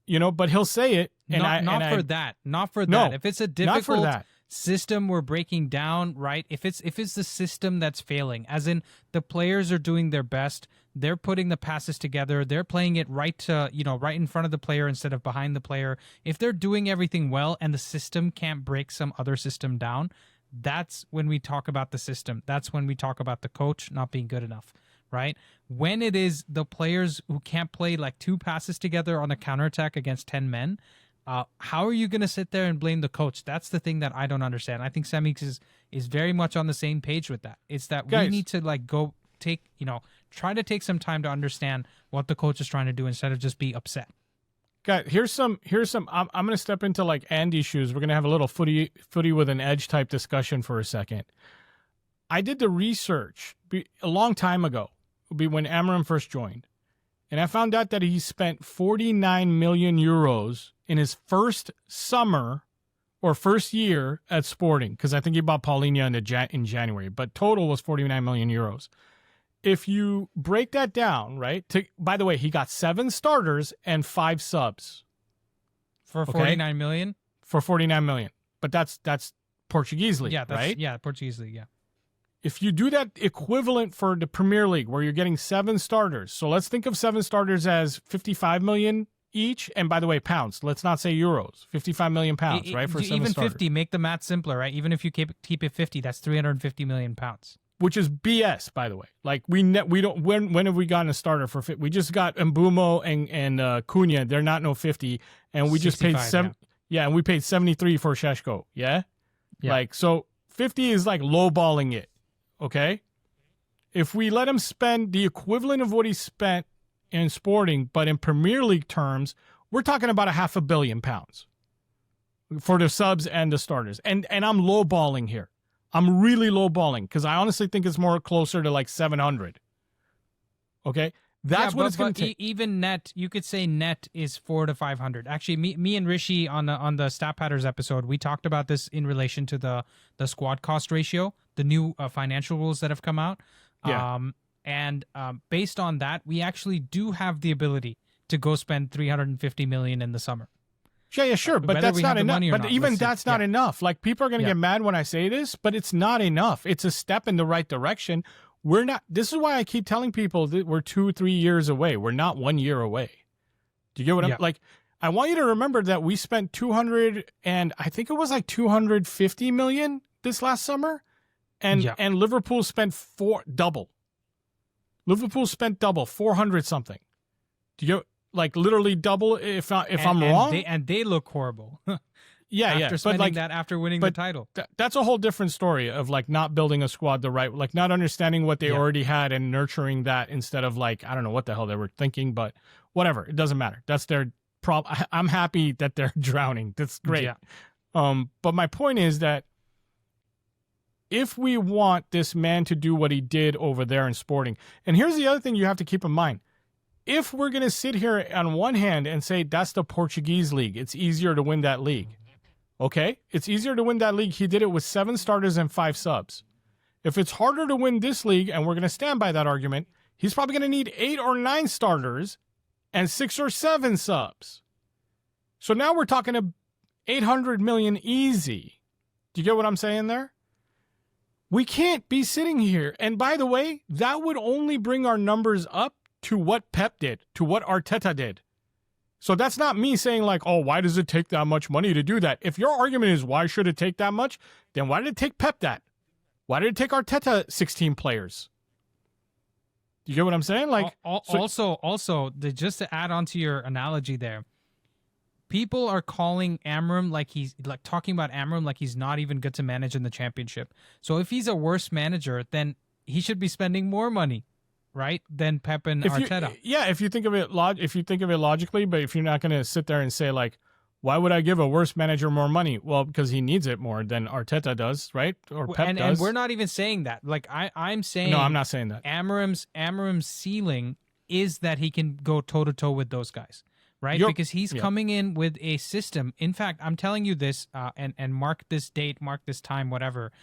A: But he'll say it. And
B: Not for that.
A: No,
B: If it's a
A: not for
B: difficult
A: that.
B: system we're breaking down, right? If it's the system that's failing, as in the players are doing their best, they're putting the passes together, they're playing it right in front of the player instead of behind the player. If they're doing everything well and the system can't break some other system down, that's when we talk about the system. That's when we talk about the coach not being good enough, right? When it is the players who can't play like 2 passes together on a counterattack against 10 men, how are you going to sit there and blame the coach? That's the thing that I don't understand. I think Semeex is very much on the same page with that. It's that we need to try to take some time to understand what the coach is trying to do instead of just be upset.
A: Guys, here's some. I'm going to step into like Andy's shoes. We're going to have a little footy with an edge type discussion for a second. I did the research a long time ago, when Amarim first joined, and I found out that he spent 49 million euros in his first summer or first year at Sporting, because I think he bought Paulinho in January, but total was 49 million euros. If you break that down, right? By the way, he got 7 starters and 5 subs.
B: For 49 million?
A: For 49 million. But that's Portuguese league, right?
B: Yeah, Portuguese league, yeah.
A: If you do that equivalent for the Premier League, where you're getting 7 starters, so let's think of 7 starters as 55 million each, and by the way, pounds. Let's not say euros. 55 million pounds, right? For 7
B: even
A: starters.
B: 50, make the math simpler, right? Even if you keep it 50, that's 350 million pounds.
A: Which is BS, by the way. Like we don't. When have we gotten a starter for 50? We just got Mbumo and Cunha. They're not no 50, and we just paid 7. Yeah, and we paid 73 for Šeško. Yeah, like so 50 is like lowballing it. Okay, if we let him spend the equivalent of what he spent in Sporting, but in Premier League terms, we're talking about £500 million for the subs and the starters. And I'm lowballing here. I'm really lowballing because I honestly think it's more closer to like 700. Okay, that's what it's going to take.
B: Even net, you could say net is 400 to 500. Actually, me and Rishi on the Stat Patters episode, we talked about this in relation to the squad cost ratio, the new financial rules that have come out.
A: Yeah.
B: And based on that, we actually do have the ability to go spend 350 million in the summer.
A: Yeah, sure, but that's not enough. But even that's not enough. Like, people are going to get mad when I say this, but it's not enough. It's a step in the right direction. We're not. This is why I keep telling people that we're 2-3 years away. We're not 1 year away. Do you get what I'm like? I want you to remember that we spent 200 and I think it was like 250 million this last summer, and Liverpool spent double. Liverpool spent double, 400 something. Do you get? Like literally double, if I'm wrong.
B: They look horrible.
A: After
B: spending that after winning the title.
A: That's a whole different story of like not building a squad like not understanding what they already had and nurturing that instead of like, I don't know what the hell they were thinking, but whatever. It doesn't matter. That's their problem. I'm happy that they're drowning. That's great. Yeah. But my point is that if we want this man to do what he did over there in Sporting, and here's the other thing you have to keep in mind. If we're going to sit here on one hand and say that's the Portuguese league, it's easier to win that league. Okay? It's easier to win that league. He did it with 7 starters and 5 subs. If it's harder to win this league, and we're going to stand by that argument, he's probably going to need 8 or 9 starters and 6 or 7 subs. So now we're talking to 800 million easy. Do you get what I'm saying there? We can't be sitting here. And by the way, that would only bring our numbers up to what Pep did, to what Arteta did. So that's not me saying like, oh, why does it take that much money to do that? If your argument is why should it take that much, then why did it take Pep that? Why did it take Arteta 16 players? Do you get what I'm saying? Like,
B: just to add on to your analogy there, people are calling Amarim talking about Amarim like he's not even good to manage in the championship. So if he's a worse manager, then he should be spending more money. Right, than Pep and Arteta.
A: If you think of it logically, but if you're not going to sit there and say like, why would I give a worse manager more money? Well, because he needs it more than Arteta does, right? Or Pep does.
B: And we're not even saying that. Like I'm saying,
A: no, I'm not saying that.
B: Amarim's ceiling is that he can go toe to toe with those guys, right? Because he's coming in with a system. In fact, I'm telling you this, and mark this date, mark this time, whatever.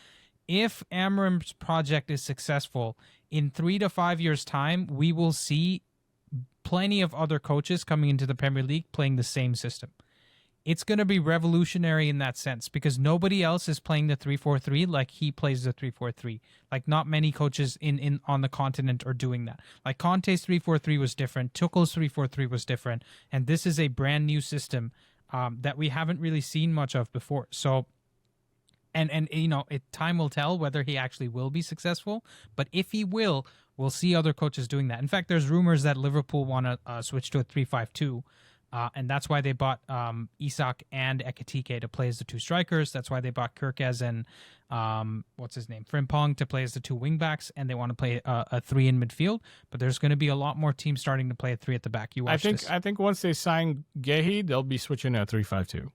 B: If Amarim's project is successful, in 3 to 5 years' time, we will see plenty of other coaches coming into the Premier League playing the same system. It's going to be revolutionary in that sense because nobody else is playing the 3-4-3 like he plays the 3-4-3. Like not many coaches in on the continent are doing that. Like Conte's 3-4-3 was different, Tuchel's 3-4-3 was different, and this is a brand new system that we haven't really seen much of before. So, and time will tell whether he actually will be successful. But if he will, we'll see other coaches doing that. In fact, there's rumors that Liverpool want to switch to a 3-5-2. And that's why they bought Isak and Ekitike to play as the two strikers. That's why they bought Kirkez and Frimpong to play as the two wingbacks. And they want to play a 3 in midfield. But there's going to be a lot more teams starting to play a 3 at the back. You watch this.
A: I think once they sign Gehi, they'll be switching to a 3-5-2.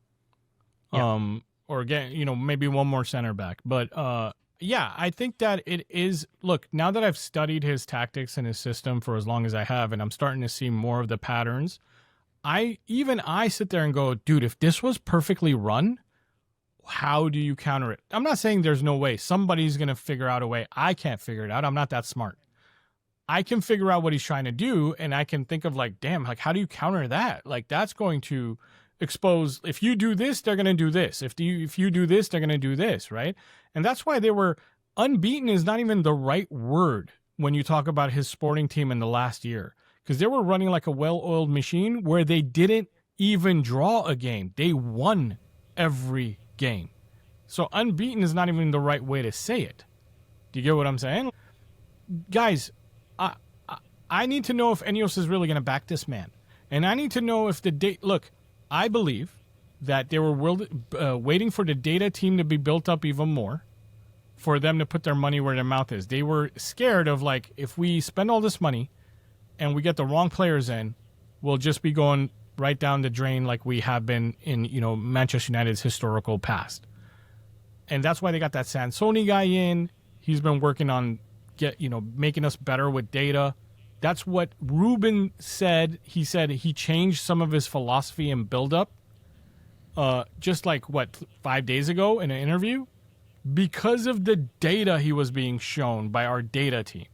A: Yeah. Or get maybe one more center back. But I think that it is. Look, now that I've studied his tactics and his system for as long as I have, and I'm starting to see more of the patterns. I sit there and go, dude, if this was perfectly run, how do you counter it? I'm not saying there's no way. Somebody's going to figure out a way. I can't figure it out. I'm not that smart. I can figure out what he's trying to do, and I can think of damn, how do you counter that? That's going to expose, if you do this, they're going to do this. If you do this, they're going to do this, right? And that's why they were unbeaten is not even the right word when you talk about his Sporting team in the last year. Because they were running like a well-oiled machine where they didn't even draw a game. They won every game. So unbeaten is not even the right way to say it. Do you get what I'm saying? Guys, I need to know if Ineos is really going to back this man. And I need to know if the date... Look, I believe that they were waiting for the data team to be built up even more for them to put their money where their mouth is. They were scared of, if we spend all this money... and we get the wrong players in, we'll just be going right down the drain like we have been in, Manchester United's historical past. And that's why they got that Sansoni guy in. He's been working on making us better with data. That's what Ruben said. He said he changed some of his philosophy and build-up just 5 days ago in an interview because of the data he was being shown by our data team.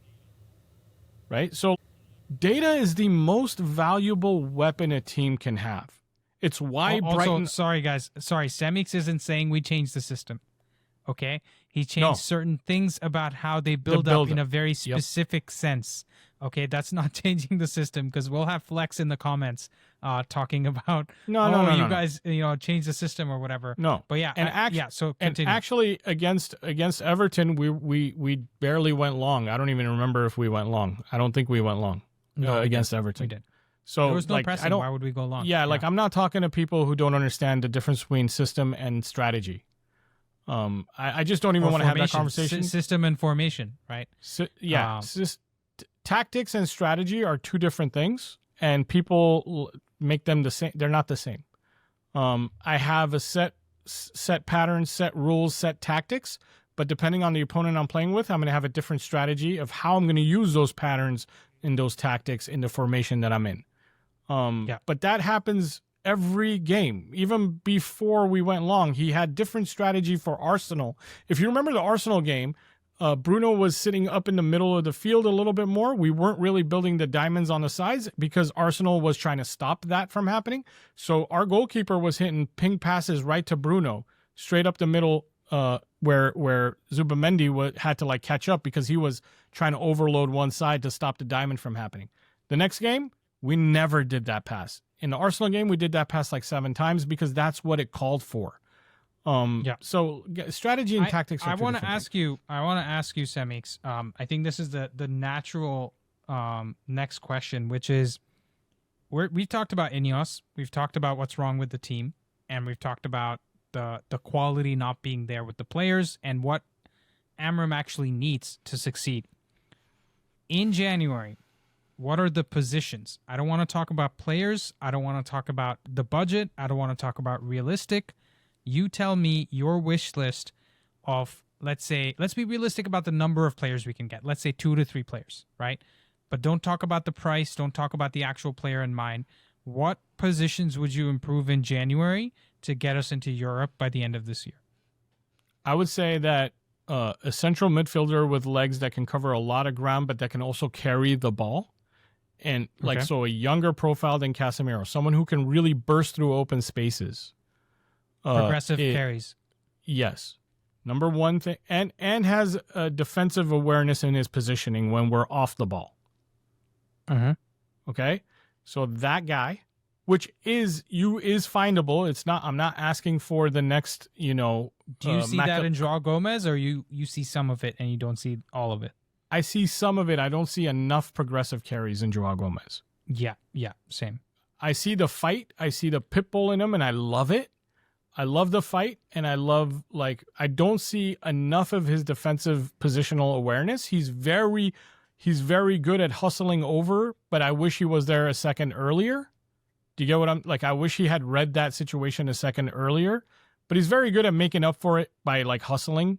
A: Right? So data is the most valuable weapon a team can have. It's why Brighton...
B: Sorry, guys. Sorry, Semeex isn't saying we changed the system. Okay? He changed certain things about how they build up in a very specific sense. Okay? That's not changing the system because we'll have Flex in the comments talking about, you guys change the system or whatever. No. But yeah, so continue.
A: And actually, against Everton, we barely went long. I don't even remember if we went long. I don't think we went long. Against Everton.
B: We did.
A: So
B: there was no pressing. Why would we go long?
A: Yeah, I'm not talking to people who don't understand the difference between system and strategy. I just don't even want to have that conversation.
B: System and formation, right?
A: Tactics and strategy are two different things, and people make them the same. They're not the same. I have a set patterns, set rules, set tactics, but depending on the opponent I'm playing with, I'm going to have a different strategy of how I'm going to use those patterns in those tactics in the formation that I'm in. But that happens every game. Even before we went long, he had different strategy for Arsenal. If you remember the Arsenal game, Bruno was sitting up in the middle of the field a little bit more. We weren't really building the diamonds on the sides because Arsenal was trying to stop that from happening. So our goalkeeper was hitting ping passes right to Bruno, straight up the middle, where Zubamendi had to catch up because he was trying to overload one side to stop the diamond from happening. The next game, we never did that pass. In the Arsenal game, we did that pass 7 times because that's what it called for. So strategy and tactics are
B: I want to ask you, Semeex. I think this is the natural next question, which is we've talked about Ineos, we've talked about what's wrong with the team, and we've talked about the quality not being there with the players and what Amarim actually needs to succeed. In January, what are the positions? I don't want to talk about players. I don't want to talk about the budget. I don't want to talk about realistic. You tell me your wish list of, let's be realistic about the number of players we can get. Let's say 2 to 3 players, right? But don't talk about the price. Don't talk about the actual player in mind. What positions would you improve in January to get us into Europe by the end of this year?
A: I would say that a central midfielder with legs that can cover a lot of ground, but that can also carry the ball, And like,
B: Okay.
A: so a younger profile than Casemiro, someone who can really burst through open spaces.
B: Progressive carries.
A: Yes. Number one thing, and has a defensive awareness in his positioning when we're off the ball.
B: Uh-huh.
A: Okay. So that guy, which is findable. It's not, I'm not asking for the next,
B: Do you see that in Joao Gomez, or you see some of it and you don't see all of it?
A: I see some of it. I don't see enough progressive carries in Joao Gomez.
B: Yeah, same.
A: I see the fight. I see the pit bull in him, and I love it. I love the fight, and I love, like, I don't see enough of his defensive positional awareness. He's very good at hustling over, but I wish he was there a second earlier. Do you get what I'm, like, I wish he had read that situation a second earlier, but he's very good at making up for it by, like, hustling.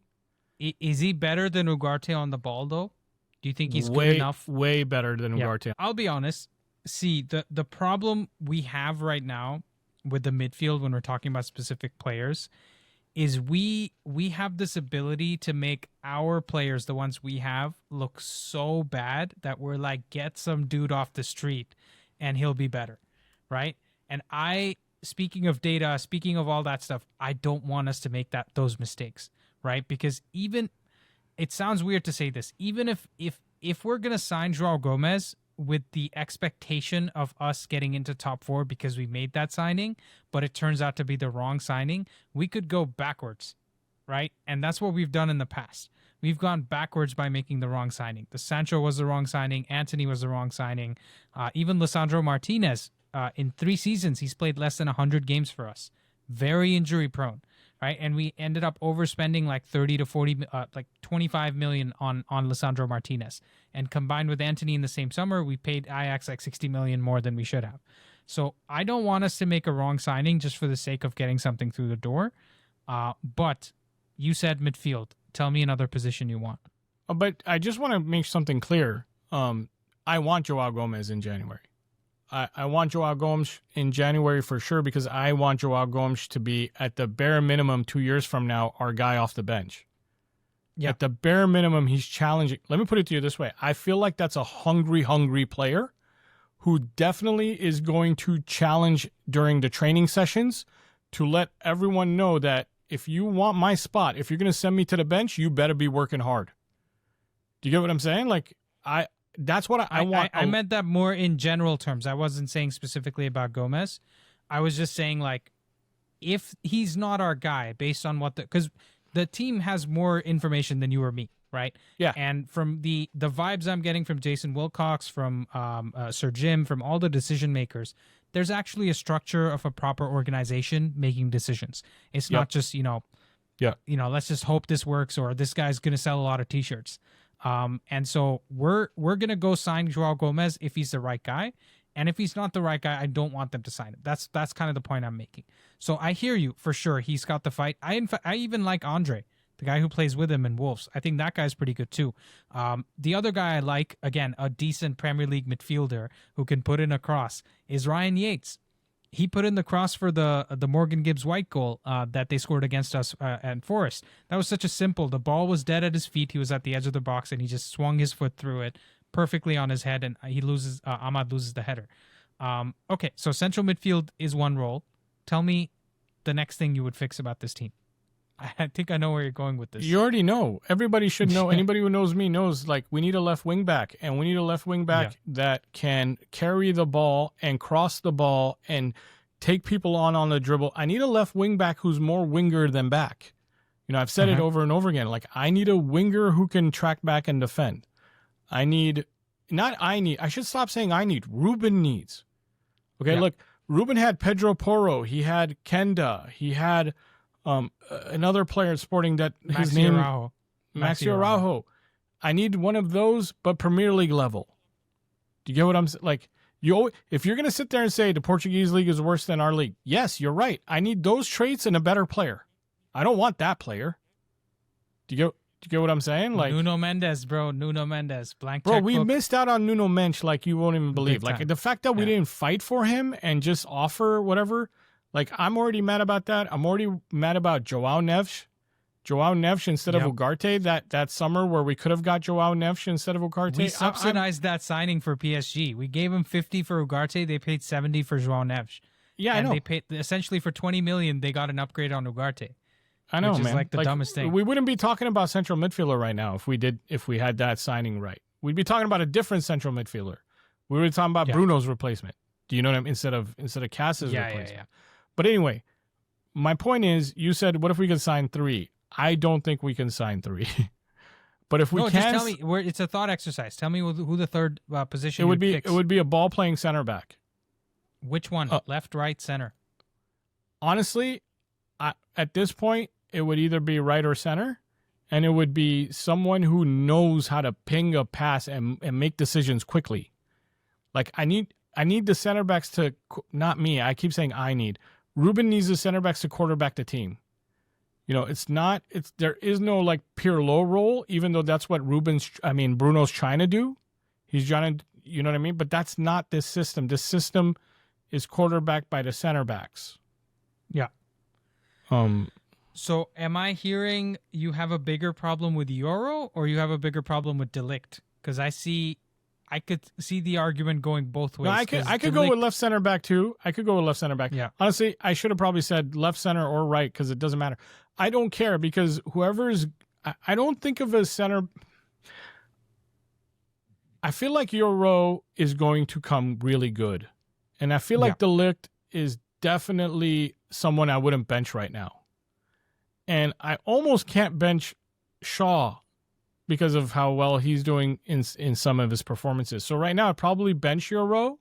B: Is he better than Ugarte on the ball, though? Do you think he's
A: way,
B: good enough?
A: Way better than Ugarte.
B: I'll be honest. See, the problem we have right now with the midfield when we're talking about specific players is we have this ability to make our players, the ones we have, look so bad that we're like, get some dude off the street and he'll be better, right? And speaking of data, speaking of all that stuff, I don't want us to make those mistakes, right? Because even, it sounds weird to say this, even if we're going to sign Joao Gomez with the expectation of us getting into top 4 because we made that signing, but it turns out to be the wrong signing, we could go backwards, right? And that's what we've done in the past. We've gone backwards by making the wrong signing. The Sancho was the wrong signing. Anthony was the wrong signing. Even Lisandro Martinez, in 3 seasons, he's played less than 100 games for us. Very injury prone, right? And we ended up overspending like 30 to 40, like 25 million on Lisandro Martinez. And combined with Anthony in the same summer, we paid Ajax like 60 million more than we should have. So I don't want us to make a wrong signing just for the sake of getting something through the door. But you said midfield. Tell me another position you want.
A: But I just want to make something clear. I want Joao Gomez in January. I want Joao Gomes in January for sure, because I want Joao Gomes to be, at the bare minimum, 2 years from now, our guy off the bench. Yeah. At the bare minimum, he's challenging. Let me put it to you this way. I feel like that's a hungry player who definitely is going to challenge during the training sessions to let everyone know that if you want my spot, if you're going to send me to the bench, you better be working hard. Do you get what I'm saying? Like, that's what I want.
B: I meant that more in general terms. I wasn't saying specifically about Gomez. I was just saying, like, if he's not our guy, based on because the team has more information than you or me, right?
A: Yeah.
B: And from the vibes I'm getting from Jason Wilcox, from Sir Jim, from all the decision makers, there's actually a structure of a proper organization making decisions. It's not just, let's just hope this works, or this guy's going to sell a lot of T-shirts. And so we're going to go sign Joao Gomez if he's the right guy. And if he's not the right guy, I don't want them to sign him. That's kind of the point I'm making. So I hear you for sure. He's got the fight. I even like Andre, the guy who plays with him in Wolves. I think that guy's pretty good too. The other guy I like, again, a decent Premier League midfielder who can put in a cross, is Ryan Yates. He put in the cross for the Morgan Gibbs White goal that they scored against us at Forest. That was such a simple. The ball was dead at his feet. He was at the edge of the box, and he just swung his foot through it perfectly on his head, and Ahmad loses the header. Okay, so central midfield is one role. Tell me the next thing you would fix about this team. I think I know where you're going with this.
A: You already know. Everybody should know. Anybody who knows me knows, like, we need a left wing back, and we need a left wing back that can carry the ball and cross the ball and take people on the dribble. I need a left wing back who's more winger than back. I've said it over and over again. Like, I need a winger who can track back and defend. I should stop saying I need. Ruben needs. Okay, look, Ruben had Pedro Porro. He had Kenda. He had another player at Sporting that his name Maxi Araujo. I need one of those, but Premier League level. Do you get what I'm saying? Like, if you're going to sit there and say the Portuguese league is worse than our league, yes, you're right. I need those traits and a better player. I don't want that player. Do you get what I'm saying? Like,
B: Nuno Mendes, bro. Nuno Mendes. Blank
A: bro,
B: checkbook.
A: we missed out on Nuno Mensch like you won't even believe. Like, the fact that we didn't fight for him and just offer whatever, like, I'm already mad about that. I'm already mad about Joao Neves. Joao Neves instead of
B: Yep.
A: Ugarte that summer where we could have got Joao Neves instead of Ugarte.
B: We subsidized that signing for PSG. We gave him 50 for Ugarte. They paid 70 for Joao Neves.
A: Yeah,
B: and
A: I know.
B: they paid essentially for 20 million. They got an upgrade on Ugarte.
A: I know,
B: which is
A: man.
B: like the dumbest thing.
A: We wouldn't be talking about central midfielder right now if we had that signing right. We'd be talking about a different central midfielder. We were talking about Bruno's replacement. Do you know what I mean? Instead of Cass's replacement.
B: Yeah.
A: But anyway, my point is, you said, what if we could sign 3? I don't think we can sign 3. But if we can,
B: just tell me. It's a thought exercise. Tell me who the third position
A: it would be a ball playing center back.
B: Which one? Left, right, center?
A: Honestly, at this point, it would either be right or center, and it would be someone who knows how to ping a pass and make decisions quickly. Like I need the center backs to, not me. I keep saying I need. Ruben needs the center backs to quarterback the team. You know, there is no like Pirlo role, even though that's what Bruno's trying to do. He's trying to, you know what I mean? But that's not this system. This system is quarterbacked by the center backs.
B: Yeah. So am I hearing you have a bigger problem with Euro or you have a bigger problem with De Ligt? Because I could see the argument going both ways.
A: No, I could go with left center back too.
B: Yeah.
A: Honestly, I should have probably said left center or right because it doesn't matter. I don't care because I don't think of a center. I feel like Euro is going to come really good. And I feel like De Ligt is definitely someone I wouldn't bench right now. And I almost can't bench Shaw because of how well he's doing in some of his performances. So right now I'd probably bench Euro,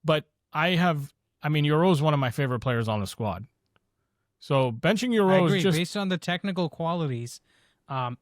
A: but Euro is one of my favorite players on the squad. So benching Euro is just
B: based on the technical qualities.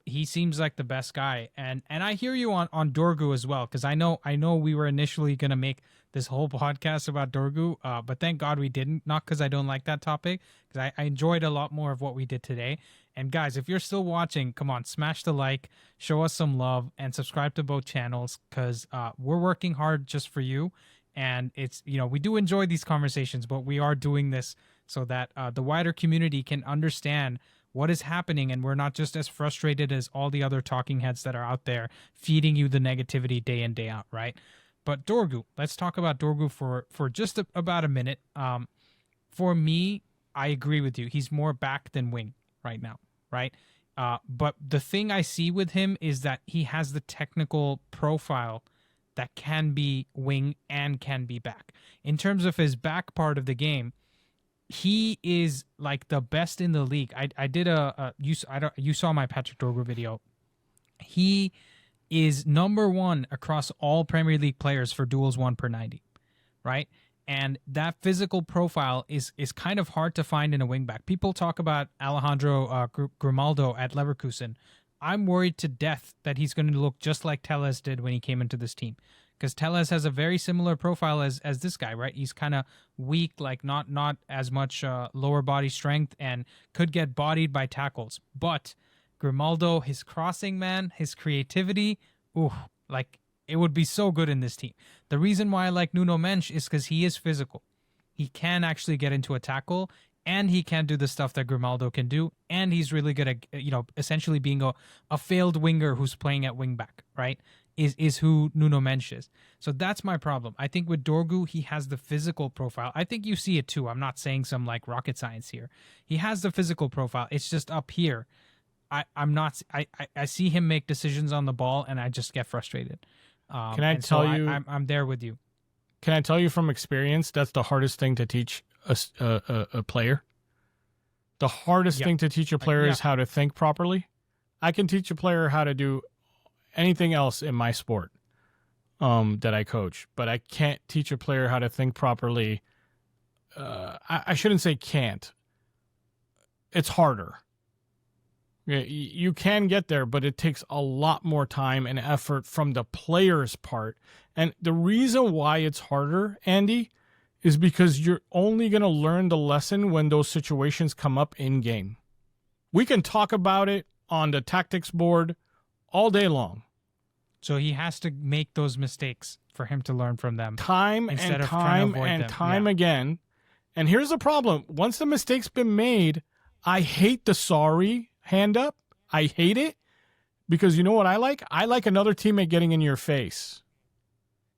B: He seems like the best guy, and I hear you on Dorgu as well, because I know we were initially gonna make this whole podcast about Dorgu, but thank God we didn't. Not because I don't like that topic, because I enjoyed a lot more of what we did today. And guys, if you're still watching, come on, smash the like, show us some love, and subscribe to both channels, because we're working hard just for you. And it's, we do enjoy these conversations, but we are doing this so that the wider community can understand what is happening, and we're not just as frustrated as all the other talking heads that are out there feeding you the negativity day in, day out, right? But Dorgu, let's talk about Dorgu for just about a minute. For me, I agree with you. He's more back than wing right now, right? But the thing I see with him is that he has the technical profile that can be wing and can be back. In terms of his back part of the game, he is like the best in the league. I did you saw my Patrick Dorgu video. He is number 1 across all Premier League players for duels 1/90, right? And that physical profile is kind of hard to find in a wingback. People talk about Alejandro Grimaldo at Leverkusen. I'm worried to death that he's going to look just like Telles did when he came into this team. Because Telles has a very similar profile as this guy, right? He's kind of weak, like not as much lower body strength, and could get bodied by tackles. But Grimaldo, his crossing, man, his creativity, it would be so good in this team. The reason why I like Nuno Mensch is because he is physical. He can actually get into a tackle, and he can do the stuff that Grimaldo can do, and he's really good at, essentially being a failed winger who's playing at wing back, right? Is who Nuno Mensch is. So that's my problem. I think with Dorgu, he has the physical profile. I think you see it too. I'm not saying some like rocket science here. He has the physical profile. It's just up here. I see him make decisions on the ball, and I just get frustrated.
A: Can I tell you?
B: I'm there with you.
A: Can I tell you from experience? That's the hardest thing to teach a player. The hardest thing to teach a player is how to think properly. I can teach a player how to do anything else in my sport that I coach, but I can't teach a player how to think properly. I shouldn't say can't. It's harder. You can get there, but it takes a lot more time and effort from the player's part. And the reason why it's harder, Andy, is because you're only going to learn the lesson when those situations come up in game. We can talk about it on the tactics board all day long.
B: So he has to make those mistakes for him to learn from them.
A: Time again. And here's the problem. Once the mistake's been made, I hate the sorry hand up. I hate it because you know what I like? I like another teammate getting in your face.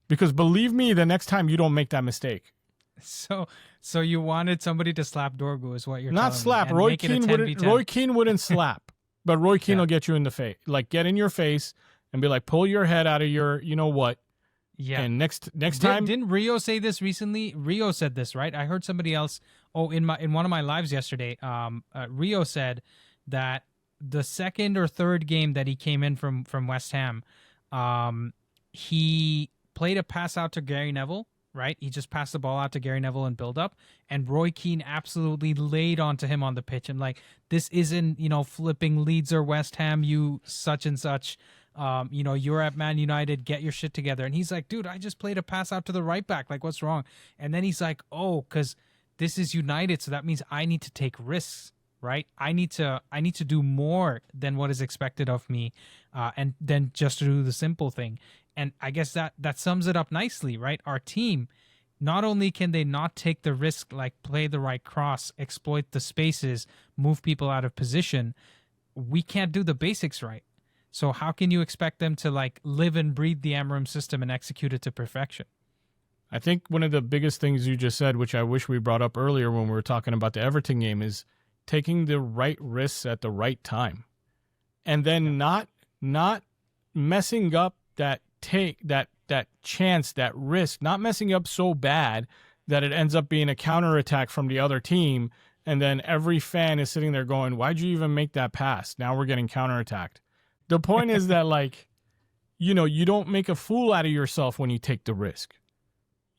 A: Because believe me, the next time you don't make that mistake.
B: So you wanted somebody to slap Dorgu is what you're
A: Not
B: telling
A: slap.
B: me, and make it a 10v10.
A: Roy Keane wouldn't slap, but Roy Keane will get you in the face, like get in your face and be like, pull your head out of your, you know what?
B: Yeah.
A: And next time,
B: didn't Rio say this recently? Rio said this, right? I heard somebody else. Oh, in one of my lives yesterday, Rio said that the second or third game that he came in from West Ham, he played a pass out to Gary Neville. Right, he just passed the ball out to Gary Neville and build up, and Roy Keane absolutely laid onto him on the pitch. And like, this isn't flipping Leeds or West Ham, you such and such. You're at Man United, get your shit together. And he's like, dude, I just played a pass out to the right back. Like, what's wrong? And then he's like, oh, because this is United, so that means I need to take risks, right? I need to do more than what is expected of me, and then just to do the simple thing. And I guess that sums it up nicely, right? Our team, not only can they not take the risk, like play the right cross, exploit the spaces, move people out of position, we can't do the basics right. So how can you expect them to like live and breathe the Amarim system and execute it to perfection?
A: I think one of the biggest things you just said, which I wish we brought up earlier when we were talking about the Everton game, is taking the right risks at the right time. And then not messing up that chance, that risk, not messing up so bad that it ends up being a counterattack from the other team, and then every fan is sitting there going, why'd you even make that pass? Now we're getting counterattacked. The point is that, like, you don't make a fool out of yourself when you take the risk.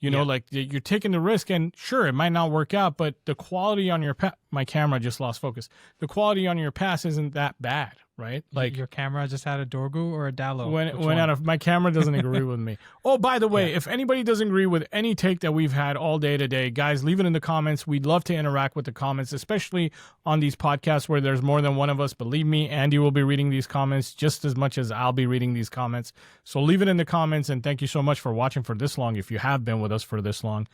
A: Like you're taking the risk, and sure, it might not work out, but the quality on your my camera just lost focus. The quality on your pass isn't that bad, right? Like
B: your camera just had a Dorgu or a Dallo.
A: Went out of my camera doesn't agree with me. Oh, by the way, if anybody doesn't agree with any take that we've had all day today, guys, leave it in the comments. We'd love to interact with the comments, especially on these podcasts where there's more than one of us. Believe me, Andy will be reading these comments just as much as I'll be reading these comments. So leave it in the comments, and thank you so much for watching for this long, if you have been with us for this long.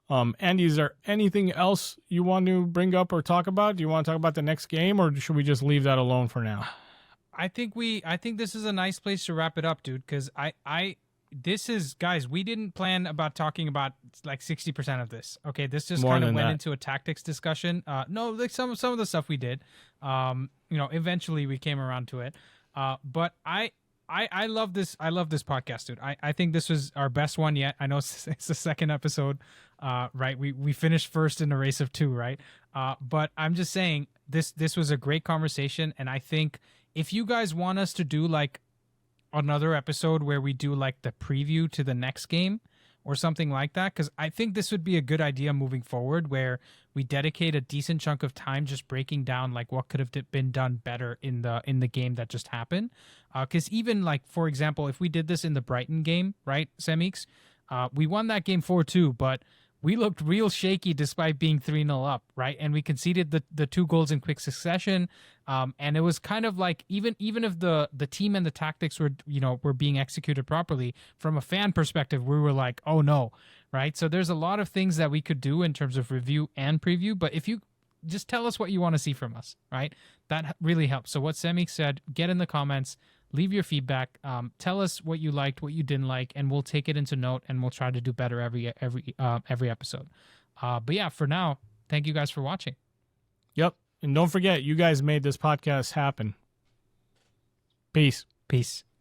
A: Andy, is there anything else you want to bring up or talk about? Do you want to talk about the next game, or should we just leave that alone for now?
B: I think this is a nice place to wrap it up, dude, because this is, guys, we didn't plan about talking about like 60% of this. Okay, this just kind of went into a tactics discussion. No, like some of the stuff we did. Eventually we came around to it. But I love this. I love this podcast, dude. I think this was our best one yet. I know it's the second episode, right? We finished first in a race of two, right? But I'm just saying this was a great conversation, and I think if you guys want us to do like another episode where we do like the preview to the next game or something like that, because I think this would be a good idea moving forward, where we dedicate a decent chunk of time just breaking down like what could have been done better in the game that just happened. Because even like, for example, if we did this in the Brighton game, right, Semeex, we won that game 4-2, but we looked real shaky despite being 3-0 up, right? And we conceded the two goals in quick succession. And it was kind of like, even if the team and the tactics were being executed properly, from a fan perspective, we were like, oh no, right? So there's a lot of things that we could do in terms of review and preview. But if you just tell us what you want to see from us, right? That really helps. So what Semeex said, get in the comments, leave your feedback, tell us what you liked, what you didn't like, and we'll take it into note, and we'll try to do better every episode. But yeah, for now, thank you guys for watching.
A: Yep. And don't forget, you guys made this podcast happen. Peace.
B: Peace.